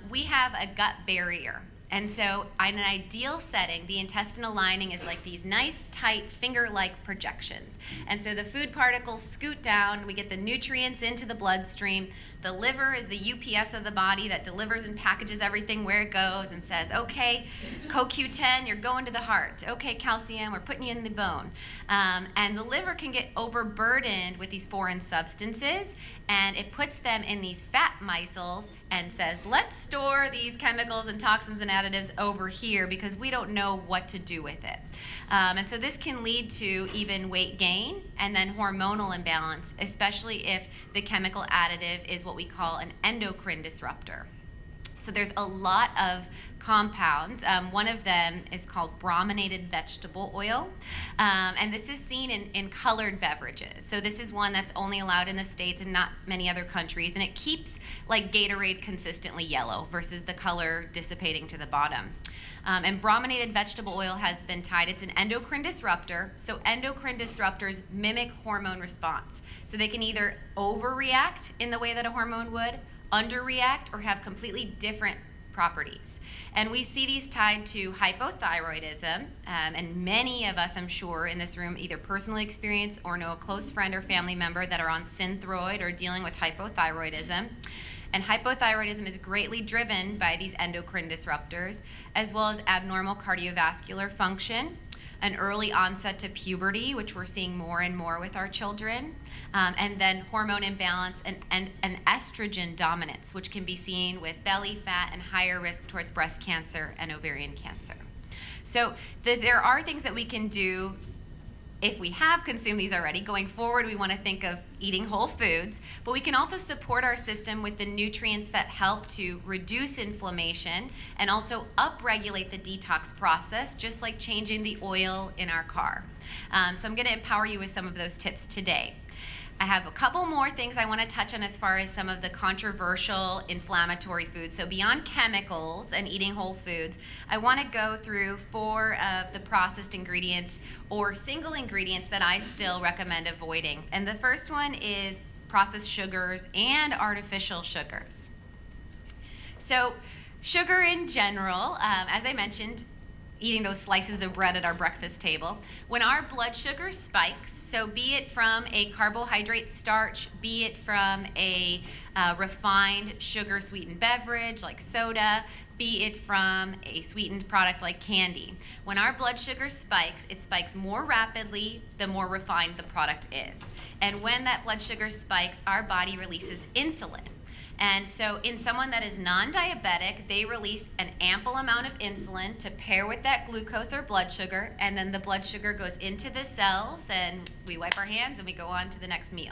we have a gut barrier. And so in an ideal setting, the intestinal lining is like these nice, tight, finger-like projections. And so the food particles scoot down, we get the nutrients into the bloodstream, The liver is the UPS of the body that delivers and packages everything where it goes and says, okay, CoQ10, you're going to the heart. Okay, calcium, we're putting you in the bone. And the liver can get overburdened with these foreign substances, and it puts them in these fat micelles and says, let's store these chemicals and toxins and additives over here because we don't know what to do with it. And so this can lead to even weight gain and then hormonal imbalance, especially if the chemical additive is what we call an endocrine disruptor. So there's a lot of compounds. One of them is called brominated vegetable oil, and this is seen in colored beverages. So this is one that's only allowed in the States and not many other countries, and it keeps like Gatorade consistently yellow versus the color dissipating to the bottom. And brominated vegetable oil has been tied, it's an endocrine disruptor. So endocrine disruptors mimic hormone response. So they can either overreact in the way that a hormone would, underreact, or have completely different properties. And we see these tied to hypothyroidism, and many of us, I'm sure, in this room either personally experience or know a close friend or family member that are on Synthroid or dealing with hypothyroidism. And hypothyroidism is greatly driven by these endocrine disruptors, as well as abnormal cardiovascular function, an early onset to puberty, which we're seeing more and more with our children, and then hormone imbalance and estrogen dominance, which can be seen with belly fat and higher risk towards breast cancer and ovarian cancer. So there are things that we can do if we have consumed these already. Going forward, we want to think of eating whole foods, but we can also support our system with the nutrients that help to reduce inflammation and also upregulate the detox process, just like changing the oil in our car. So I'm going to empower you with some of those tips today. I have a couple more things I want to touch on as far as some of the controversial inflammatory foods. So beyond chemicals and eating whole foods, I want to go through 4 of the processed ingredients or single ingredients that I still recommend avoiding. And the first one is processed sugars and artificial sugars. So sugar in general, as I mentioned, eating those slices of bread at our breakfast table, when our blood sugar spikes, so be it from a carbohydrate starch, be it from a refined sugar sweetened beverage like soda, be it from a sweetened product like candy. When our blood sugar spikes, it spikes more rapidly the more refined the product is. And when that blood sugar spikes, our body releases insulin. And so in someone that is non-diabetic, they release an ample amount of insulin to pair with that glucose or blood sugar, and then the blood sugar goes into the cells, and we wipe our hands and we go on to the next meal.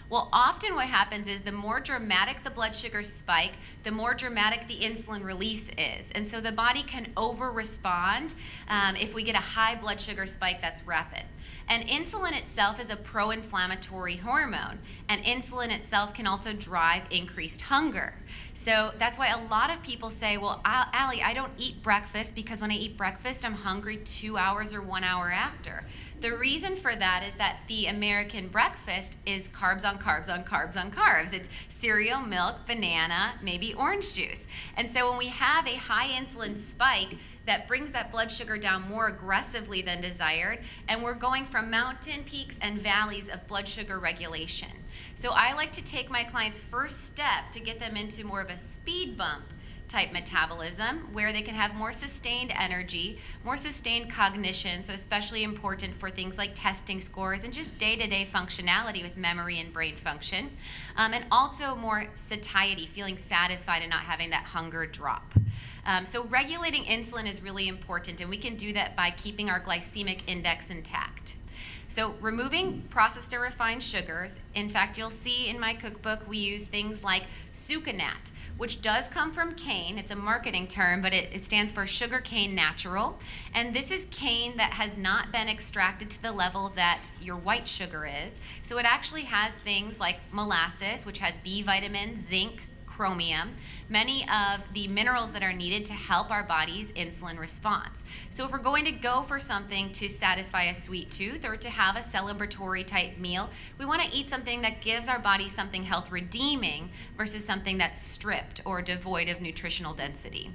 Well, often what happens is the more dramatic the blood sugar spike, the more dramatic the insulin release is. And so the body can over-respond if we get a high blood sugar spike that's rapid. And insulin itself is a pro-inflammatory hormone, and insulin itself can also drive increased hunger. So that's why a lot of people say, well, Allie, I don't eat breakfast because when I eat breakfast, I'm hungry 2 hours or 1 hour after. The reason for that is that the American breakfast is carbs on carbs on carbs on carbs. It's cereal, milk, banana, maybe orange juice. And so when we have a high insulin spike, that brings that blood sugar down more aggressively than desired, and we're going from mountain peaks and valleys of blood sugar regulation. So I like to take my clients' first step to get them into more of a speed bump type metabolism where they can have more sustained energy, more sustained cognition, so especially important for things like testing scores and just day-to-day functionality with memory and brain function, and also more satiety, feeling satisfied and not having that hunger drop. So regulating insulin is really important, and we can do that by keeping our glycemic index intact. So removing processed and refined sugars, in fact, you'll see in my cookbook we use things like sucanat, which does come from cane. It's a marketing term, but it stands for sugar cane natural. And this is cane that has not been extracted to the level that your white sugar is. So it actually has things like molasses, which has B vitamins, zinc, chromium, many of the minerals that are needed to help our body's insulin response. So if we're going to go for something to satisfy a sweet tooth or to have a celebratory type meal, we want to eat something that gives our body something health redeeming versus something that's stripped or devoid of nutritional density.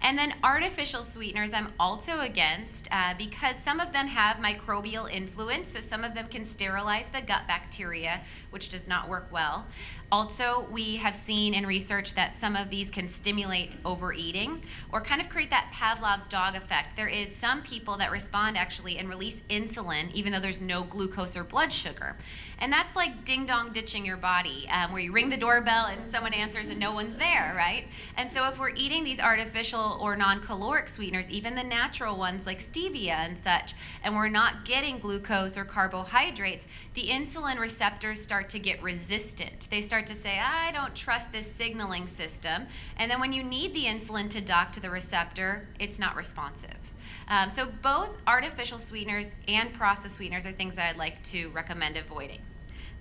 And then artificial sweeteners I'm also against because some of them have microbial influence, so some of them can sterilize the gut bacteria, which does not work well. Also, we have seen in research that some of these can stimulate overeating or kind of create that Pavlov's dog effect. There is some people that respond actually and release insulin even though there's no glucose or blood sugar. And that's like ding-dong ditching your body, where you ring the doorbell and someone answers and no one's there, right? And so if we're eating these artificial or non-caloric sweeteners, even the natural ones like stevia and such, and we're not getting glucose or carbohydrates, the insulin receptors start to get resistant. They start to say, I don't trust this signaling system. And then when you need the insulin to dock to the receptor, it's not responsive. So both artificial sweeteners and processed sweeteners are things that I'd like to recommend avoiding.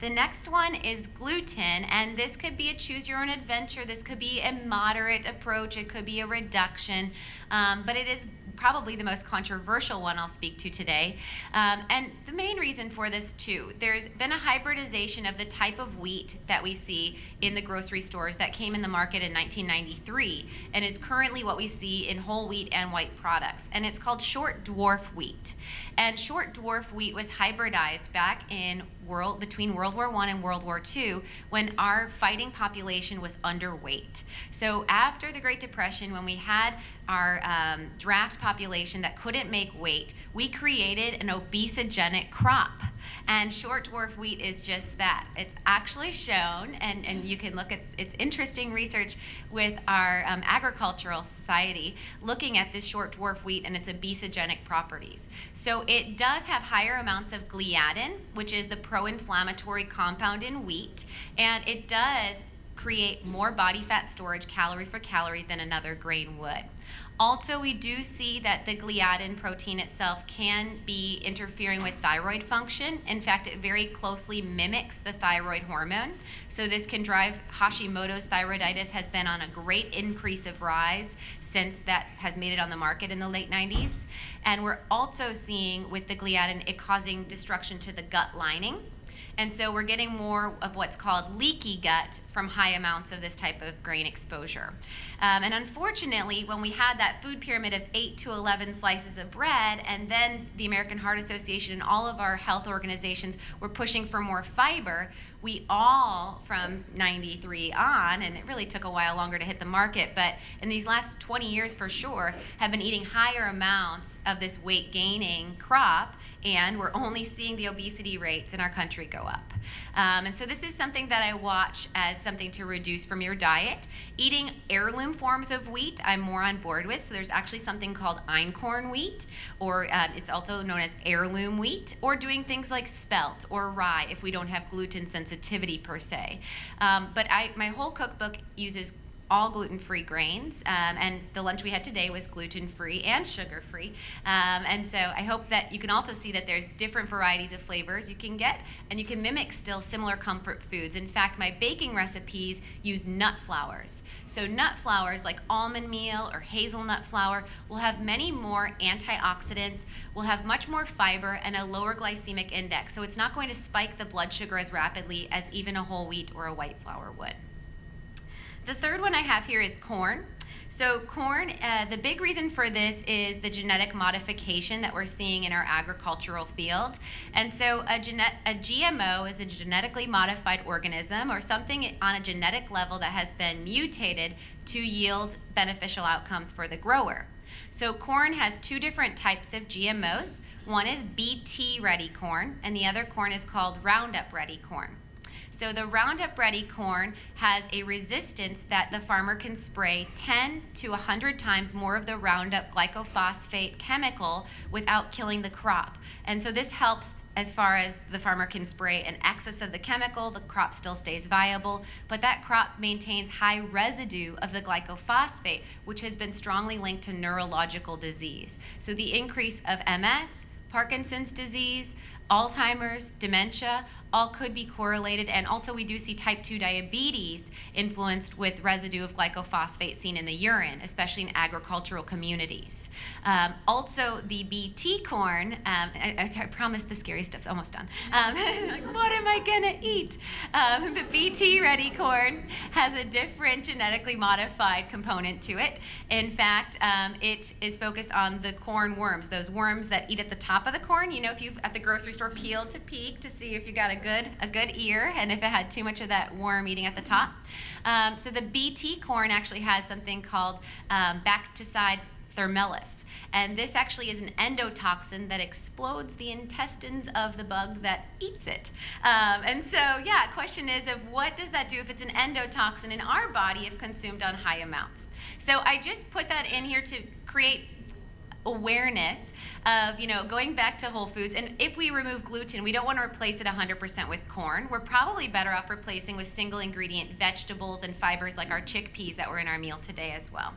The next one is gluten, and this could be a choose your own adventure. This could be a moderate approach. It could be a reduction, but it is probably the most controversial one I'll speak to today. And the main reason for this too, there's been a hybridization of the type of wheat that we see in the grocery stores that came in the market in 1993 and is currently what we see in whole wheat and white products. And it's called short dwarf wheat. And short dwarf wheat was hybridized back in between World War I and World War II when our fighting population was underweight. So after the Great Depression, when we had our draft population that couldn't make weight, we created an obesogenic crop. And short dwarf wheat is just that. It's actually shown, and you can look at, it's interesting research with our agricultural society looking at this short dwarf wheat and its obesogenic properties. So it does have higher amounts of gliadin, which is the pro-inflammatory compound in wheat, and it does create more body fat storage calorie for calorie than another grain would. Also, we do see that the gliadin protein itself can be interfering with thyroid function. In fact, it very closely mimics the thyroid hormone. So this can drive Hashimoto's thyroiditis has been on a great increase of rise since that has made it on the market in the late 90s. And we're also seeing with the gliadin it causing destruction to the gut lining. And so we're getting more of what's called leaky gut from high amounts of this type of grain exposure. And unfortunately, when we had that food pyramid of 8 to 11 slices of bread, and then the American Heart Association and all of our health organizations were pushing for more fiber, we all, from 93 on, and it really took a while longer to hit the market, but in these last 20 years for sure, have been eating higher amounts of this weight gaining crop, and we're only seeing the obesity rates in our country go up. And so this is something that I watch as something to reduce from your diet. Eating heirloom forms of wheat, I'm more on board with. So there's actually something called einkorn wheat, or it's also known as heirloom wheat, or doing things like spelt or rye if we don't have gluten sensitivity per se. But my whole cookbook uses all gluten-free grains, and the lunch we had today was gluten-free and sugar-free. And so I hope that you can also see that there's different varieties of flavors you can get, and you can mimic still similar comfort foods. In fact, my baking recipes use nut flours. So nut flours like almond meal or hazelnut flour will have many more antioxidants, will have much more fiber, and a lower glycemic index. So it's not going to spike the blood sugar as rapidly as even a whole wheat or a white flour would. The third one I have here is corn. So corn, the big reason for this is the genetic modification that we're seeing in our agricultural field. And so a GMO is a genetically modified organism or something on a genetic level that has been mutated to yield beneficial outcomes for the grower. So corn has two different types of GMOs. One is BT ready corn, and the other corn is called Roundup ready corn. So the Roundup Ready corn has a resistance that the farmer can spray 10 to 100 times more of the Roundup glycophosphate chemical without killing the crop. And so this helps as far as the farmer can spray an excess of the chemical, the crop still stays viable, but that crop maintains high residue of the glycophosphate, which has been strongly linked to neurological disease. So the increase of MS, Parkinson's disease, Alzheimer's, dementia, all could be correlated. And also we do see type 2 diabetes influenced with residue of glycophosphate seen in the urine, especially in agricultural communities. Also the BT corn, I promise the scary stuff's almost done. Like, what am I gonna eat? The BT ready corn has a different genetically modified component to it. In fact, it is focused on the corn worms, those worms that eat at the top of the corn. You know, if you've at the grocery store peeled to peek to see if you got a good ear and if it had too much of that worm eating at the top. So the BT corn actually has something called bacticide thermelis. And this actually is an endotoxin that explodes the intestines of the bug that eats it. And so, yeah, question is of what does that do if it's an endotoxin in our body if consumed on high amounts? So I just put that in here to create awareness of, you know, going back to whole foods. And if we remove gluten, we don't want to replace it 100% with corn. We're probably better off replacing with single ingredient vegetables and fibers like our chickpeas that were in our meal today as well.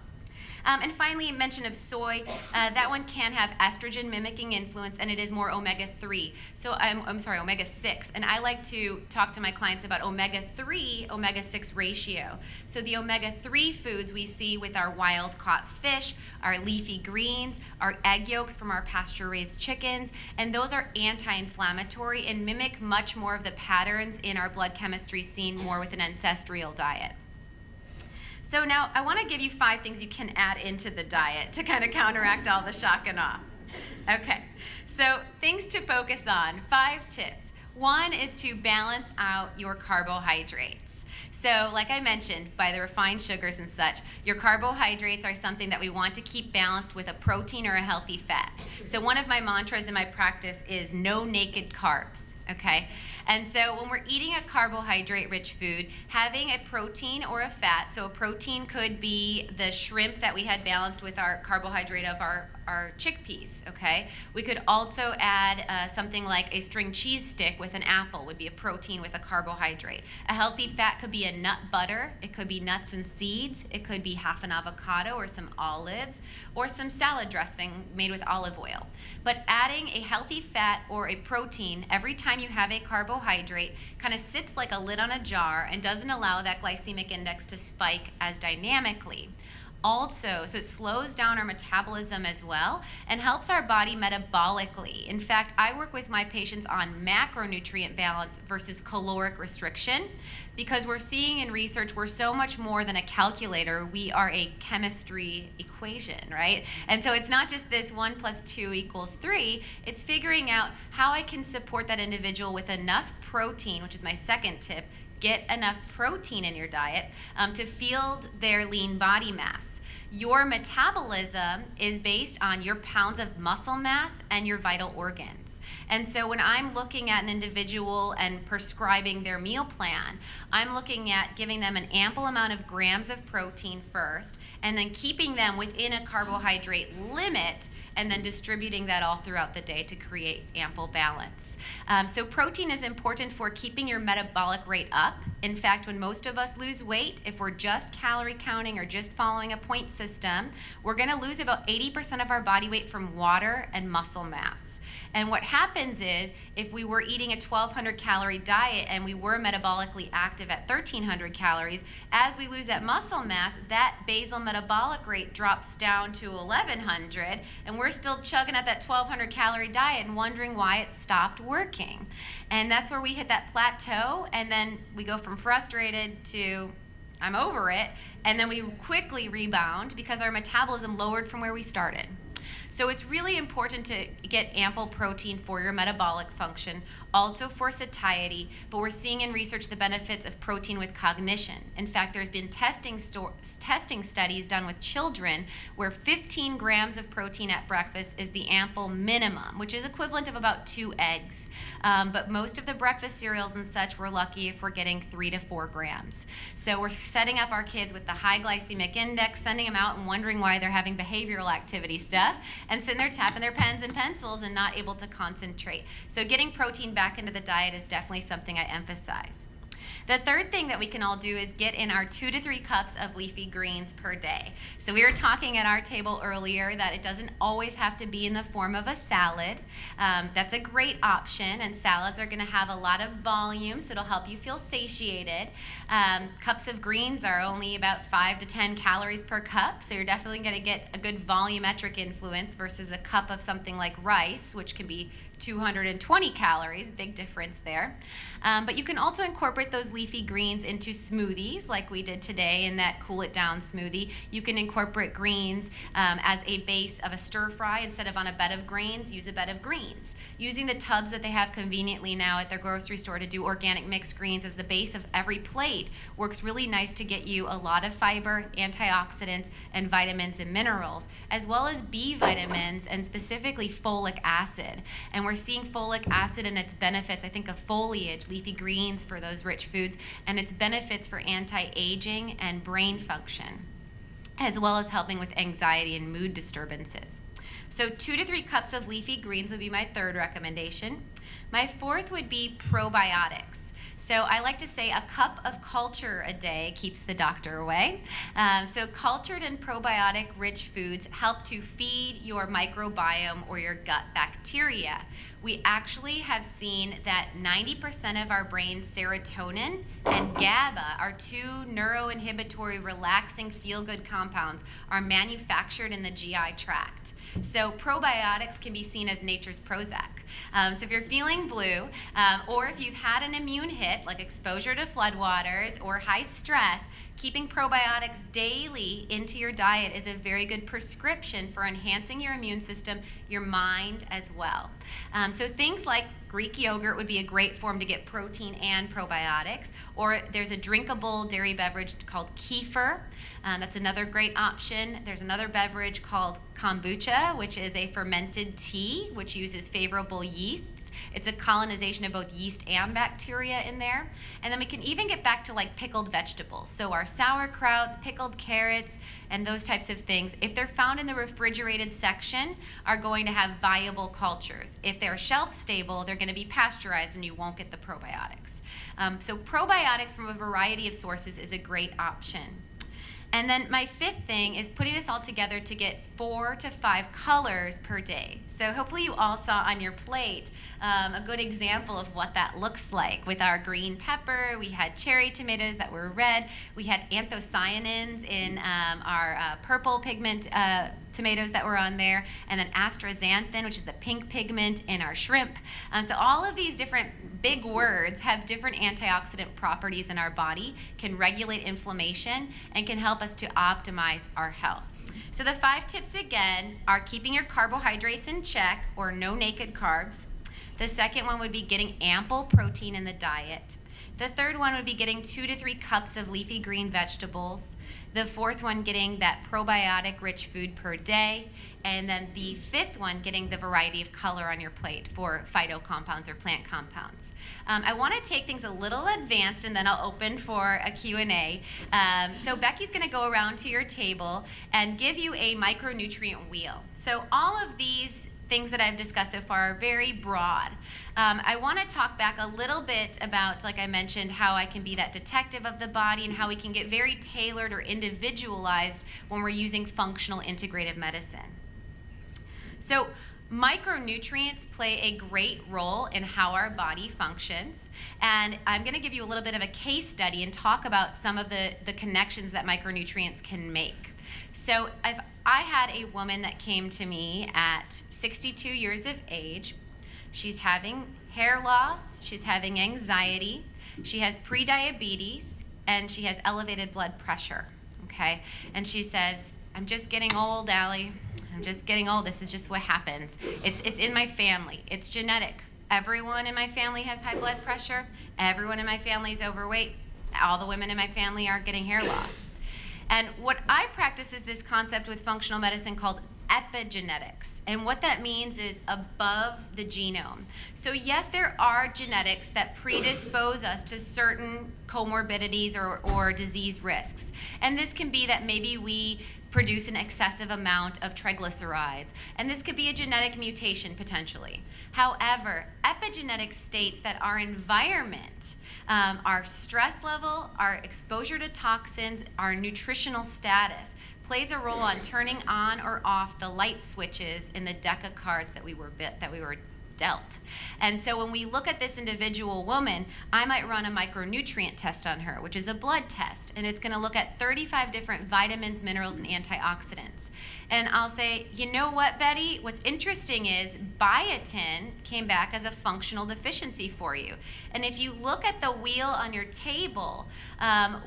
And finally, mention of soy. That one can have estrogen mimicking influence, and it is more omega-3. So I'm sorry, omega-6. And I like to talk to my clients about omega-3, omega-6 ratio. So the omega-3 foods we see with our wild-caught fish, our leafy greens, our egg yolks from our pasture-raised chickens, and those are anti-inflammatory and mimic much more of the patterns in our blood chemistry seen more with an ancestral diet. So now I want to give you 5 things you can add into the diet to kind of counteract all the shock and awe. Okay, so things to focus on, 5 tips. 1 is to balance out your carbohydrates. So like I mentioned, by the refined sugars and such, your carbohydrates are something that we want to keep balanced with a protein or a healthy fat. So one of my mantras in my practice is no naked carbs, okay? And so when we're eating a carbohydrate-rich food, having a protein or a fat, so a protein could be the shrimp that we had balanced with our carbohydrate of our chickpeas, okay? We could also add something like a string cheese stick with an apple would be a protein with a carbohydrate. A healthy fat could be a nut butter, it could be nuts and seeds, it could be half an avocado or some olives, or some salad dressing made with olive oil. But adding a healthy fat or a protein every time you have a carbohydrate kind of sits like a lid on a jar and doesn't allow that glycemic index to spike as dynamically. Also, so it slows down our metabolism as well and helps our body metabolically. In fact, I work with my patients on macronutrient balance versus caloric restriction because we're seeing in research we're so much more than a calculator. We are a chemistry equation, right? And so it's not just this 1 + 2 = 3. It's figuring out how I can support that individual with enough protein, which is my second tip. Get enough protein in your diet to field their lean body mass. Your metabolism is based on your pounds of muscle mass and your vital organs. And so when I'm looking at an individual and prescribing their meal plan, I'm looking at giving them an ample amount of grams of protein first, and then keeping them within a carbohydrate limit, and then distributing that all throughout the day to create ample balance. So protein is important for keeping your metabolic rate up. In fact, when most of us lose weight, if we're just calorie counting or just following a point system, we're gonna lose about 80% of our body weight from water and muscle mass. And what happens is, if we were eating a 1,200 calorie diet and we were metabolically active at 1,300 calories, as we lose that muscle mass, that basal metabolic rate drops down to 1,100, and we're still chugging at that 1,200 calorie diet and wondering why it stopped working. And that's where we hit that plateau, and then we go from frustrated to I'm over it, and then we quickly rebound because our metabolism lowered from where we started. So it's really important to get ample protein for your metabolic function, also for satiety, but we're seeing in research the benefits of protein with cognition. In fact, there's been testing studies done with children where 15 grams of protein at breakfast is the ample minimum, which is equivalent of about 2 eggs. But most of the breakfast cereals and such, we're lucky if we're getting 3 to 4 grams. So we're setting up our kids with the high glycemic index, sending them out and wondering why they're having behavioral activity stuff, and sitting there tapping their pens and pencils and not able to concentrate. So getting protein back into the diet is definitely something I emphasize. The third thing that we can all do is get in our 2 to 3 cups of leafy greens per day. So we were talking at our table earlier that it doesn't always have to be in the form of a salad. That's a great option, and salads are going to have a lot of volume, so it'll help you feel satiated. Cups of greens are only about 5 to 10 calories per cup, so you're definitely going to get a good volumetric influence versus a cup of something like rice, which can be 220 calories, big difference there. But you can also incorporate those leafy greens into smoothies like we did today in that Cool It Down smoothie. You can incorporate greens as a base of a stir fry. Instead of on a bed of grains, use a bed of greens. Using the tubs that they have conveniently now at their grocery store to do organic mixed greens as the base of every plate works really nice to get you a lot of fiber, antioxidants, and vitamins and minerals, as well as B vitamins and specifically folic acid. And we're seeing folic acid and its benefits, I think of foliage, leafy greens for those rich foods, and its benefits for anti-aging and brain function, as well as helping with anxiety and mood disturbances. So 2 to 3 cups of leafy greens would be my third recommendation. My fourth would be probiotics. So I like to say a cup of culture a day keeps the doctor away. So cultured and probiotic-rich foods help to feed your microbiome or your gut bacteria. We actually have seen that 90% of our brain's serotonin and GABA, our 2 neuroinhibitory, relaxing, feel-good compounds, are manufactured in the GI tract. So probiotics can be seen as nature's Prozac. So if you're feeling blue, or if you've had an immune hit, like exposure to floodwaters or high stress, keeping probiotics daily into your diet is a very good prescription for enhancing your immune system, your mind as well. So things like Greek yogurt would be a great form to get protein and probiotics, or there's a drinkable dairy beverage called kefir. That's another great option. There's another beverage called kombucha, which is a fermented tea, which uses favorable yeasts. It's a colonization of both yeast and bacteria in there. And then we can even get back to like pickled vegetables. So our sauerkrauts, pickled carrots, and those types of things, if they're found in the refrigerated section, are going to have viable cultures. If they're shelf stable, they're going to be pasteurized and you won't get the probiotics. So probiotics from a variety of sources is a great option. And then my fifth thing is putting this all together to get 4 to 5 colors per day. So hopefully you all saw on your plate a good example of what that looks like. With our green pepper, we had cherry tomatoes that were red. We had anthocyanins in our purple pigment tomatoes that were on there, and then astaxanthin, which is the pink pigment in our shrimp. So all of these different big words have different antioxidant properties in our body, can regulate inflammation, and can help us to optimize our health. So the 5 tips again are keeping your carbohydrates in check, or no naked carbs. The second one would be getting ample protein in the diet. The third one would be getting 2 to 3 cups of leafy green vegetables. The fourth one, getting that probiotic-rich food per day. And then the fifth one, getting the variety of color on your plate for phytocompounds or plant compounds. I want to take things a little advanced, and then I'll open for a Q&A. So Becky's going to go around to your table and give you a micronutrient wheel. So all of these things that I've discussed so far are very broad. I want to talk back a little bit about, like I mentioned, how I can be that detective of the body and how we can get very tailored or individualized when we're using functional integrative medicine. So micronutrients play a great role in how our body functions, and I'm going to give you a little bit of a case study and talk about some of the connections that micronutrients can make. So if I had a woman that came to me at 62 years of age. She's having hair loss, she's having anxiety, she has prediabetes, and she has elevated blood pressure, okay? And she says, I'm just getting old, Allie. I'm just getting old. This is just what happens. It's in my family. It's genetic. Everyone in my family has high blood pressure. Everyone in my family is overweight. All the women in my family are getting hair loss. And what I practice is this concept with functional medicine called epigenetics. And what that means is above the genome. So yes, there are genetics that predispose us to certain comorbidities or disease risks. And this can be that maybe we produce an excessive amount of triglycerides. And this could be a genetic mutation potentially. However, epigenetic states that our environment, our stress level, our exposure to toxins, our nutritional status, plays a role on turning on or off the light switches in the deck of cards that we were dealt. And so when we look at this individual woman, I might run a micronutrient test on her, which is a blood test, and it's going to look at 35 different vitamins, minerals, and antioxidants. And I'll say, you know what, Betty? What's interesting is biotin came back as a functional deficiency for you. And if you look at the wheel on your table,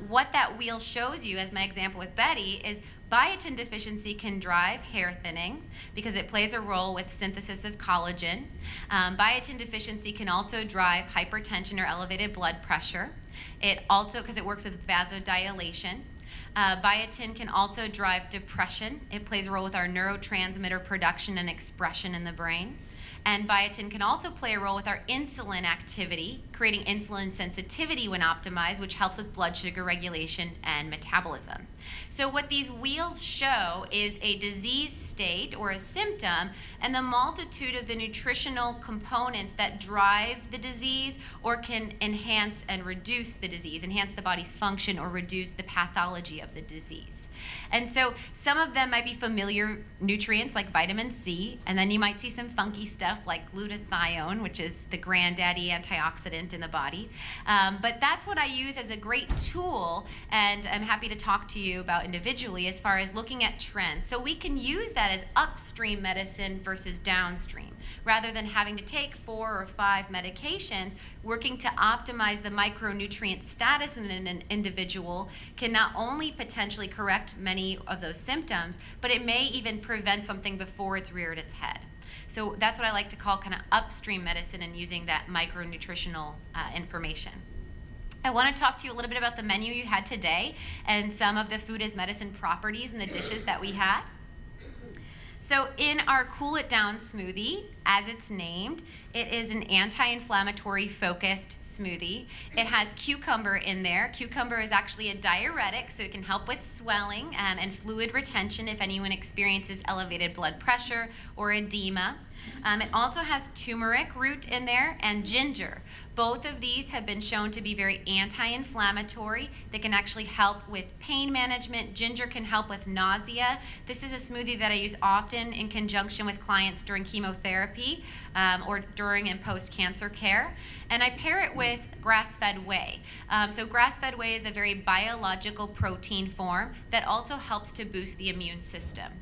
what that wheel shows you, as my example with Betty, is biotin deficiency can drive hair thinning because it plays a role with synthesis of collagen. Biotin deficiency can also drive hypertension or elevated blood pressure. It also, because it works with vasodilation. Biotin can also drive depression. It plays a role with our neurotransmitter production and expression in the brain. And biotin can also play a role with our insulin activity, creating insulin sensitivity when optimized, which helps with blood sugar regulation and metabolism. So what these wheels show is a disease state or a symptom and the multitude of the nutritional components that drive the disease or can enhance and reduce the disease, enhance the body's function or reduce the pathology of the disease. And so some of them might be familiar nutrients like vitamin C, and then you might see some funky stuff like glutathione, which is the granddaddy antioxidant in the body. But that's what I use as a great tool, and I'm happy to talk to you about individually as far as looking at trends. So we can use that as upstream medicine versus downstream. Rather than having to take 4 or 5 medications, working to optimize the micronutrient status in an individual can not only potentially correct many of those symptoms, but it may even prevent something before it's reared its head. So that's what I like to call kind of upstream medicine and using that micronutritional information. I want to talk to you a little bit about the menu you had today and some of the food as medicine properties and the dishes that we had. So in our Cool It Down smoothie, as it's named, it is an anti-inflammatory focused smoothie. It has cucumber in there. Cucumber is actually a diuretic, so it can help with swelling and fluid retention if anyone experiences elevated blood pressure or edema. It also has turmeric root in there and ginger. Both of these have been shown to be very anti-inflammatory. They can actually help with pain management. Ginger can help with nausea. This is a smoothie that I use often in conjunction with clients during chemotherapy or during and post-cancer care. And I pair it with grass-fed whey. So grass-fed whey is a very biological protein form that also helps to boost the immune system.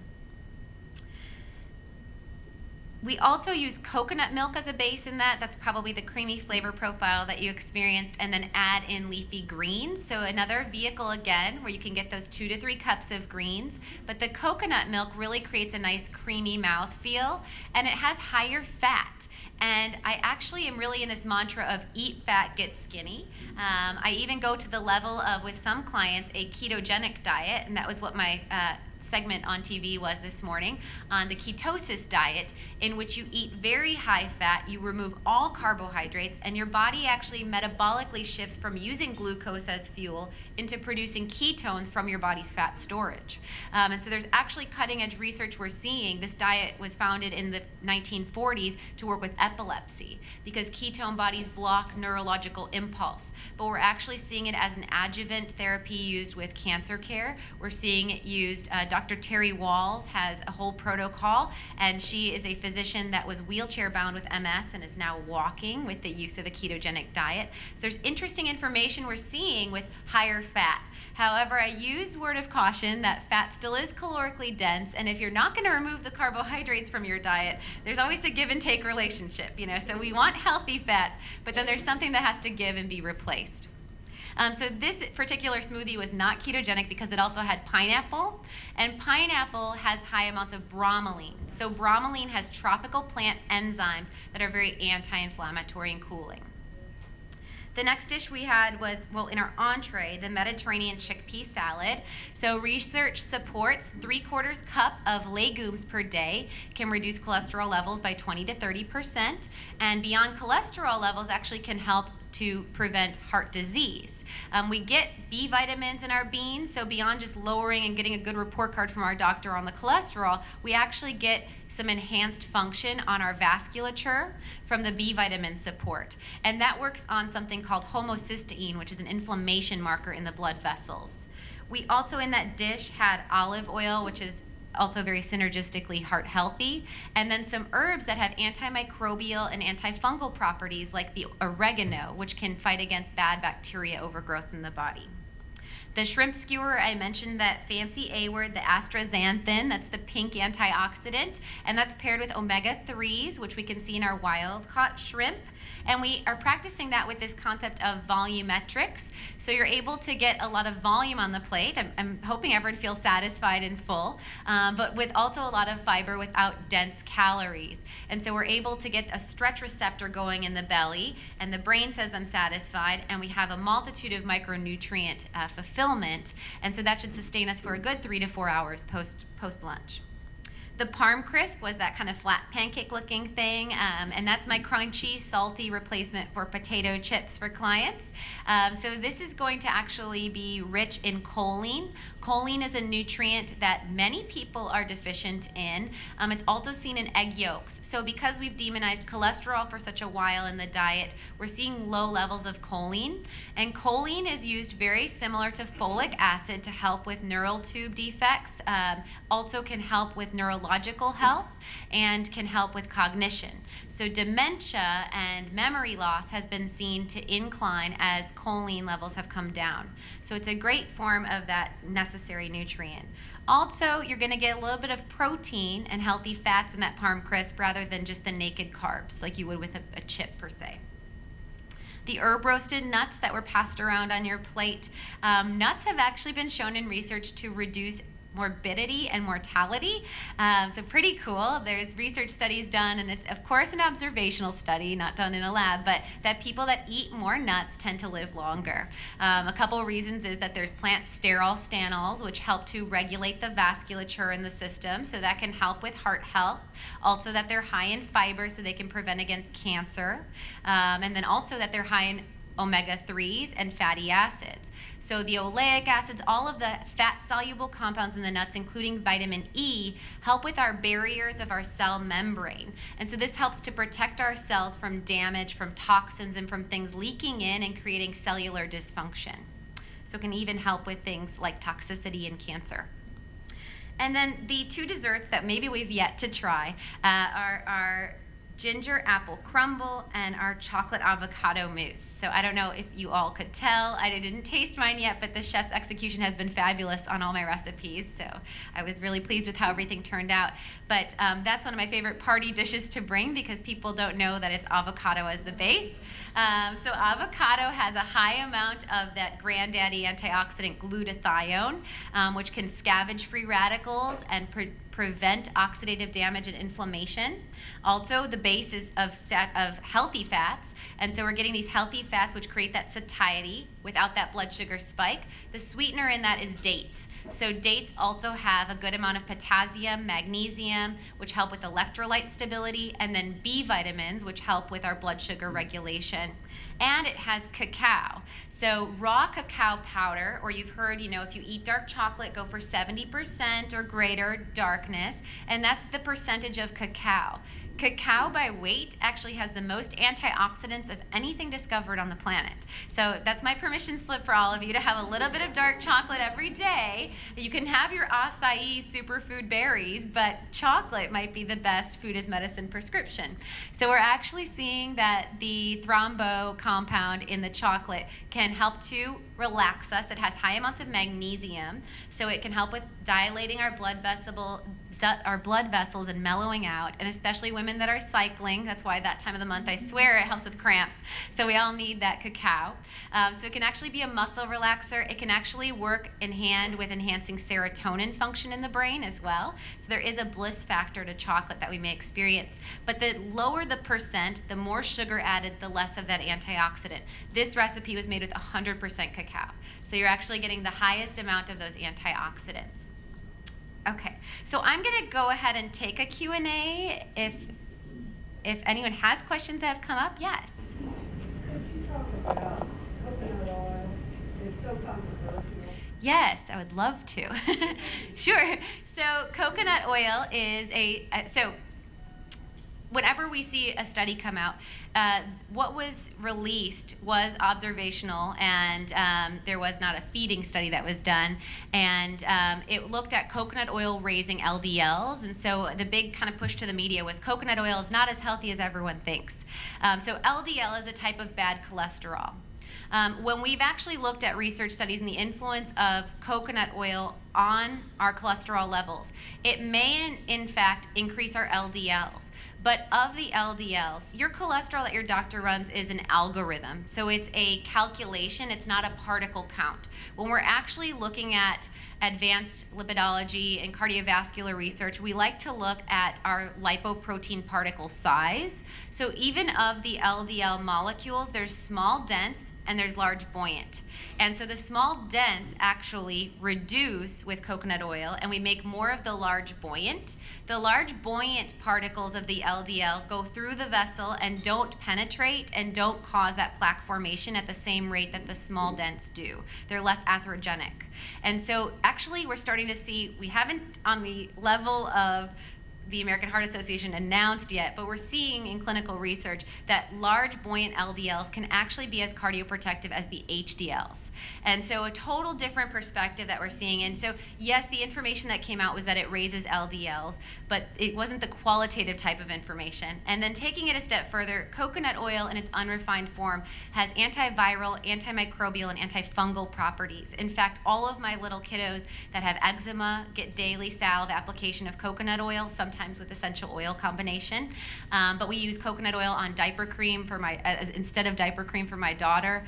We also use coconut milk as a base in that. That's probably the creamy flavor profile that you experienced, and then add in leafy greens. So another vehicle again where you can get those 2 to 3 cups of greens. But the coconut milk really creates a nice creamy mouthfeel, and it has higher fat. And I actually am really in this mantra of eat fat, get skinny. I even go to the level of, with some clients, a ketogenic diet, and that was what my segment on TV was this morning, on the ketosis diet, in which you eat very high fat, you remove all carbohydrates, and your body actually metabolically shifts from using glucose as fuel into producing ketones from your body's fat storage. And so there's actually cutting edge research we're seeing. This diet was founded in the 1940s to work with epilepsy because ketone bodies block neurological impulse. But we're actually seeing it as an adjuvant therapy used with cancer care. We're seeing it used, Dr. Terry Walls has a whole protocol, and she is a physician that was wheelchair bound with MS and is now walking with the use of a ketogenic diet. So there's interesting information we're seeing with higher fat. However, I use word of caution that fat still is calorically dense, and if you're not going to remove the carbohydrates from your diet, there's always a give and take relationship, you know. So we want healthy fats, but then there's something that has to give and be replaced. So this particular smoothie was not ketogenic because it also had pineapple, and pineapple has high amounts of bromelain. So bromelain has tropical plant enzymes that are very anti-inflammatory and cooling. The next dish we had was, well, in our entree, the Mediterranean chickpea salad. So research supports 3/4 cup of legumes per day can reduce cholesterol levels by 20 to 30%, and beyond cholesterol levels actually can help to prevent heart disease. We get B vitamins in our beans, so beyond just lowering and getting a good report card from our doctor on the cholesterol, we actually get some enhanced function on our vasculature from the B vitamin support. And that works on something called homocysteine, which is an inflammation marker in the blood vessels. We also in that dish had olive oil, which is also very synergistically heart healthy, and then some herbs that have antimicrobial and antifungal properties like the oregano, which can fight against bad bacteria overgrowth in the body. The shrimp skewer, I mentioned that fancy A word, the astaxanthin, that's the pink antioxidant, and that's paired with omega-3s, which we can see in our wild-caught shrimp. And we are practicing that with this concept of volumetrics. So you're able to get a lot of volume on the plate. I'm hoping everyone feels satisfied and full, but with also a lot of fiber without dense calories. And so we're able to get a stretch receptor going in the belly, and the brain says I'm satisfied, and we have a multitude of micronutrient fulfillment, and so that should sustain us for a good 3 to 4 hours post-lunch. The Parm Crisp was that kind of flat pancake looking thing, and that's my crunchy, salty replacement for potato chips for clients. So this is going to actually be rich in choline. Choline is a nutrient that many people are deficient in. It's also seen in egg yolks. So because we've demonized cholesterol for such a while in the diet, we're seeing low levels of choline. And choline is used very similar to folic acid to help with neural tube defects, also can help with neurological health, and can help with cognition. So dementia and memory loss has been seen to incline as choline levels have come down. So it's a great form of that necessary nutrient. Also, you're going to get a little bit of protein and healthy fats in that Parm Crisp rather than just the naked carbs like you would with a chip per se. The herb roasted nuts that were passed around on your plate. Nuts have actually been shown in research to reduce morbidity and mortality. So pretty cool. There's research studies done, and it's of course an observational study, not done in a lab, but that people that eat more nuts tend to live longer. A couple reasons is that there's plant sterol stanols, which help to regulate the vasculature in the system, so that can help with heart health. Also that they're high in fiber, so they can prevent against cancer. And then also that they're high in omega-3s and fatty acids. So the oleic acids, all of the fat-soluble compounds in the nuts, including vitamin E, help with our barriers of our cell membrane. And so this helps to protect our cells from damage, from toxins, and from things leaking in and creating cellular dysfunction. So it can even help with things like toxicity and cancer. And then the two desserts that maybe we've yet to try are our ginger apple crumble and our chocolate avocado mousse. So I don't know if you all could tell. I didn't taste mine yet, but the chef's execution has been fabulous on all my recipes. So I was really pleased with how everything turned out. But that's one of my favorite party dishes to bring because people don't know that it's avocado as the base. So avocado has a high amount of that granddaddy antioxidant glutathione, which can scavenge free radicals and prevent oxidative damage and inflammation. Also, the base is of healthy fats, and so we're getting these healthy fats which create that satiety without that blood sugar spike. The sweetener in that is dates. So dates also have a good amount of potassium, magnesium, which help with electrolyte stability, and then B vitamins, which help with our blood sugar regulation. And it has cacao. So raw cacao powder, or you've heard, if you eat dark chocolate, go for 70% or greater darkness, and that's the percentage of cacao. Cacao by weight actually has the most antioxidants of anything discovered on the planet. So that's my permission slip for all of you to have a little bit of dark chocolate every day. You can have your acai superfood berries, but chocolate might be the best food as medicine prescription. So we're actually seeing that the thrombo compound in the chocolate can help to relax us. It has high amounts of magnesium, so it can help with dilating our blood vessels and mellowing out, and especially women that are cycling. That's why that time of the month, I swear, it helps with cramps. So we all need that cacao. So it can actually be a muscle relaxer. It can actually work in hand with enhancing serotonin function in the brain as well. So there is a bliss factor to chocolate that we may experience. But the lower the percent, the more sugar added, the less of that antioxidant. This recipe was made with 100% cacao. So you're actually getting the highest amount of those antioxidants. Okay, so I'm going to go ahead and take a Q&A if anyone has questions that have come up. Yes? Could you talk about coconut oil is so controversial? Yes, I would love to. Sure. So coconut oil is so whenever we see a study come out, what was released was observational, and there was not a feeding study that was done. And it looked at coconut oil raising LDLs, and so the big kind of push to the media was coconut oil is not as healthy as everyone thinks. So LDL is a type of bad cholesterol. When we've actually looked at research studies and the influence of coconut oil on our cholesterol levels, it may in fact increase our LDLs. But of the LDLs, your cholesterol that your doctor runs is an algorithm. So it's a calculation, it's not a particle count. When we're actually looking at advanced lipidology and cardiovascular research, we like to look at our lipoprotein particle size. So even of the LDL molecules, there's small dense and there's large buoyant. And so the small dense actually reduce with coconut oil, and we make more of the large buoyant. The large buoyant particles of the LDL go through the vessel and don't penetrate and don't cause that plaque formation at the same rate that the small dense do. They're less atherogenic. And so actually we're starting to see, we haven't on the level of the American Heart Association announced yet, but we're seeing in clinical research that large buoyant LDLs can actually be as cardioprotective as the HDLs. And so a total different perspective that we're seeing. And so yes, the information that came out was that it raises LDLs, but it wasn't the qualitative type of information. And then taking it a step further, coconut oil in its unrefined form has antiviral, antimicrobial, and antifungal properties. In fact, all of my little kiddos that have eczema get daily salve application of coconut oil, sometimes with essential oil combination. But we use coconut oil on diaper cream for instead of diaper cream for my daughter.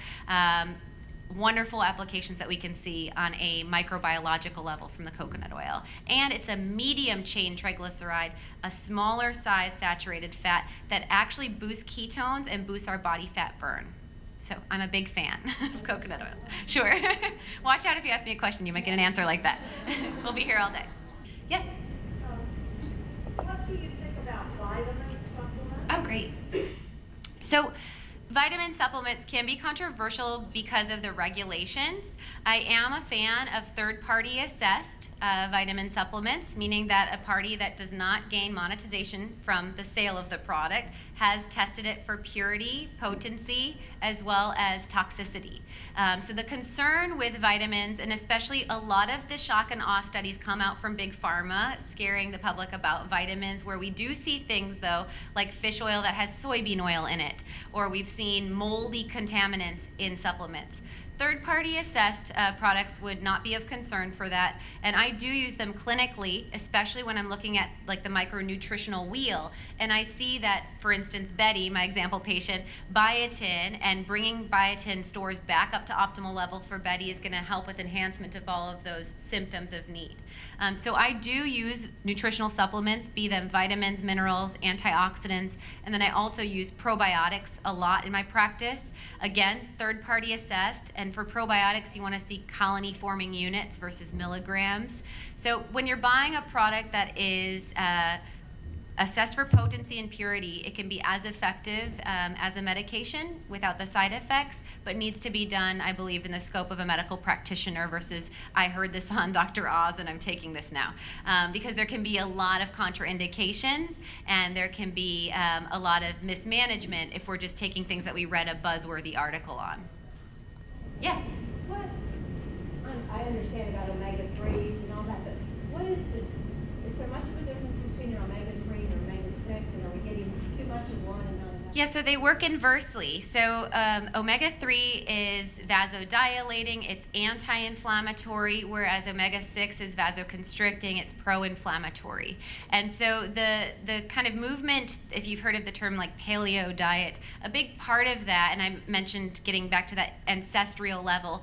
Wonderful applications that we can see on a microbiological level from the coconut oil. And it's a medium chain triglyceride, a smaller size saturated fat that actually boosts ketones and boosts our body fat burn. So I'm a big fan of coconut oil. Sure. Watch out if you ask me a question, you might get an answer like that. We'll be here all day. Yes? What do you think about vitamin supplements? Oh, great. So vitamin supplements can be controversial because of the regulations. I am a fan of third-party assessed vitamin supplements, meaning that a party that does not gain monetization from the sale of the product has tested it for purity, potency, as well as toxicity. So the concern with vitamins, and especially a lot of the shock and awe studies come out from big pharma, scaring the public about vitamins, where we do see things though, like fish oil that has soybean oil in it, or we've seen moldy contaminants in supplements. Third-party assessed products would not be of concern for that, and I do use them clinically, especially when I'm looking at like the micronutritional wheel, and I see that, for instance, Betty, my example patient, biotin, and bringing biotin stores back up to optimal level for Betty is going to help with enhancement of all of those symptoms of need. So I do use nutritional supplements, be them vitamins, minerals, antioxidants, and then I also use probiotics a lot in my practice. Again, third-party assessed, and for probiotics, you want to see colony-forming units versus milligrams. So when you're buying a product that is assessed for potency and purity, it can be as effective as a medication without the side effects, but needs to be done, I believe, in the scope of a medical practitioner versus I heard this on Dr. Oz and I'm taking this now. Because there can be a lot of contraindications, and there can be a lot of mismanagement if we're just taking things that we read a buzzworthy article on. Yes? What, I understand about omega-3s and all that, but what is there much of a difference between your omega-3 and your omega-6, and are we getting too much of one and not enough? Yeah, so they work inversely. So omega-3 is vasodilating, it's anti-inflammatory, whereas omega-6 is vasoconstricting, it's pro-inflammatory. And so the kind of movement, if you've heard of the term like paleo diet, a big part of that, and I mentioned getting back to that ancestral level,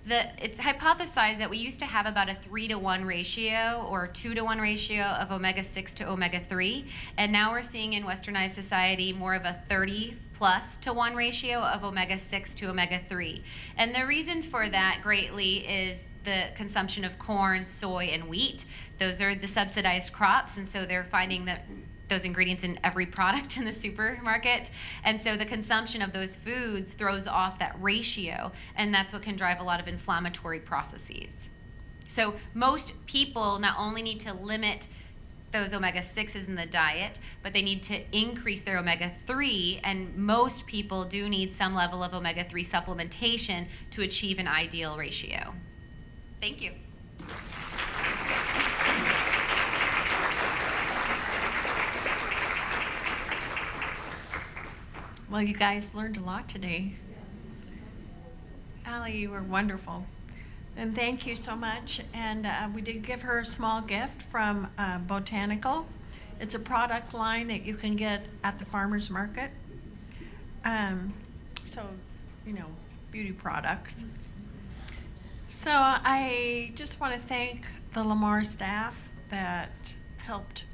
it's hypothesized that we used to have about a 3-to-1 ratio or 2-to-1 ratio of omega-6 to omega-3, and now we're seeing in westernized society more of a 30+to-1 ratio of omega-6 to omega-3. And the reason for that greatly is the consumption of corn, soy, and wheat. Those are the subsidized crops, and so they're finding that those ingredients in every product in the supermarket. And so the consumption of those foods throws off that ratio, and that's what can drive a lot of inflammatory processes. So most people not only need to limit those omega-6s in the diet, but they need to increase their omega-3, and most people do need some level of omega-3 supplementation to achieve an ideal ratio. Thank you. Well, you guys learned a lot today. Allie, you were wonderful. And thank you so much. And we did give her a small gift from Botanical. It's a product line that you can get at the farmer's market. So, you know, beauty products. So I just want to thank the Lamar staff that helped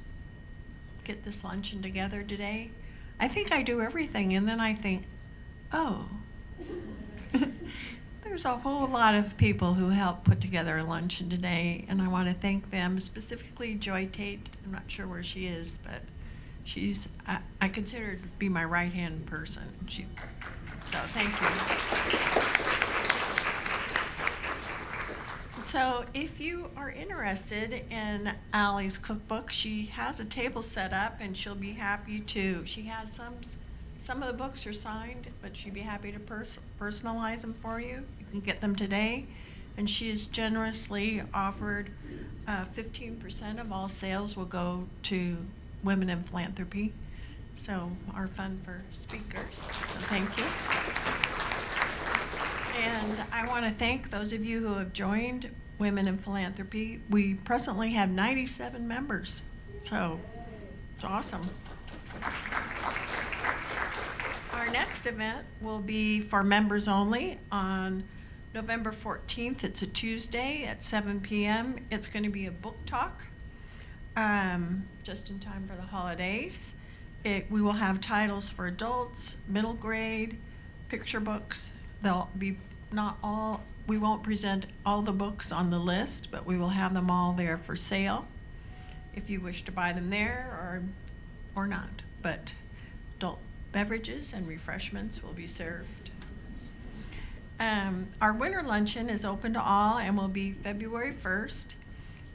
get this luncheon together today. I think I do everything, and then I think, oh, there's a whole lot of people who helped put together a luncheon today, and I want to thank them, specifically Joy Tate. I'm not sure where she is, but she's, I consider her to be my right-hand person. So thank you. So if you are interested in Allie's cookbook, she has a table set up, and she'll be happy to. She has some of the books are signed, but she'd be happy to personalize them for you. You can get them today, and she has generously offered 15% of all sales will go to Women in Philanthropy. So our fund for speakers. So thank you. And I want to thank those of you who have joined Women in Philanthropy. We presently have 97 members, so it's awesome. Our next event will be for members only on November 14th. It's a Tuesday at 7 p.m. It's going to be a book talk, just in time for the holidays. We will have titles for adults, middle grade, picture books. They'll be not all, we won't present all the books on the list, but we will have them all there for sale if you wish to buy them there or not. But adult beverages and refreshments will be served. Our winter luncheon is open to all and will be February 1st.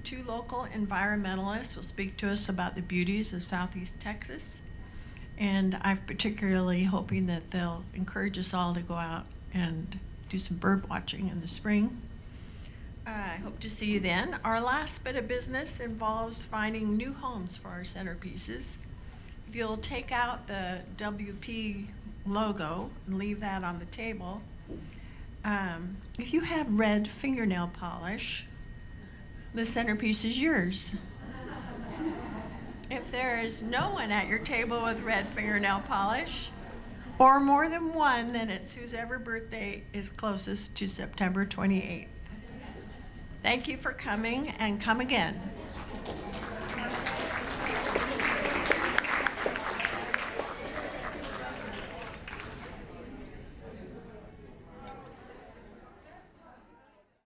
2 local environmentalists will speak to us about the beauties of Southeast Texas. And I'm particularly hoping that they'll encourage us all to go out and do some bird watching in the spring. I hope to see you then. Our last bit of business involves finding new homes for our centerpieces. If you'll take out the WP logo and leave that on the table. If you have red fingernail polish, the centerpiece is yours. If there is no one at your table with red fingernail polish, or more than one, then it's whoever birthday is closest to September 28th. Thank you for coming, and come again.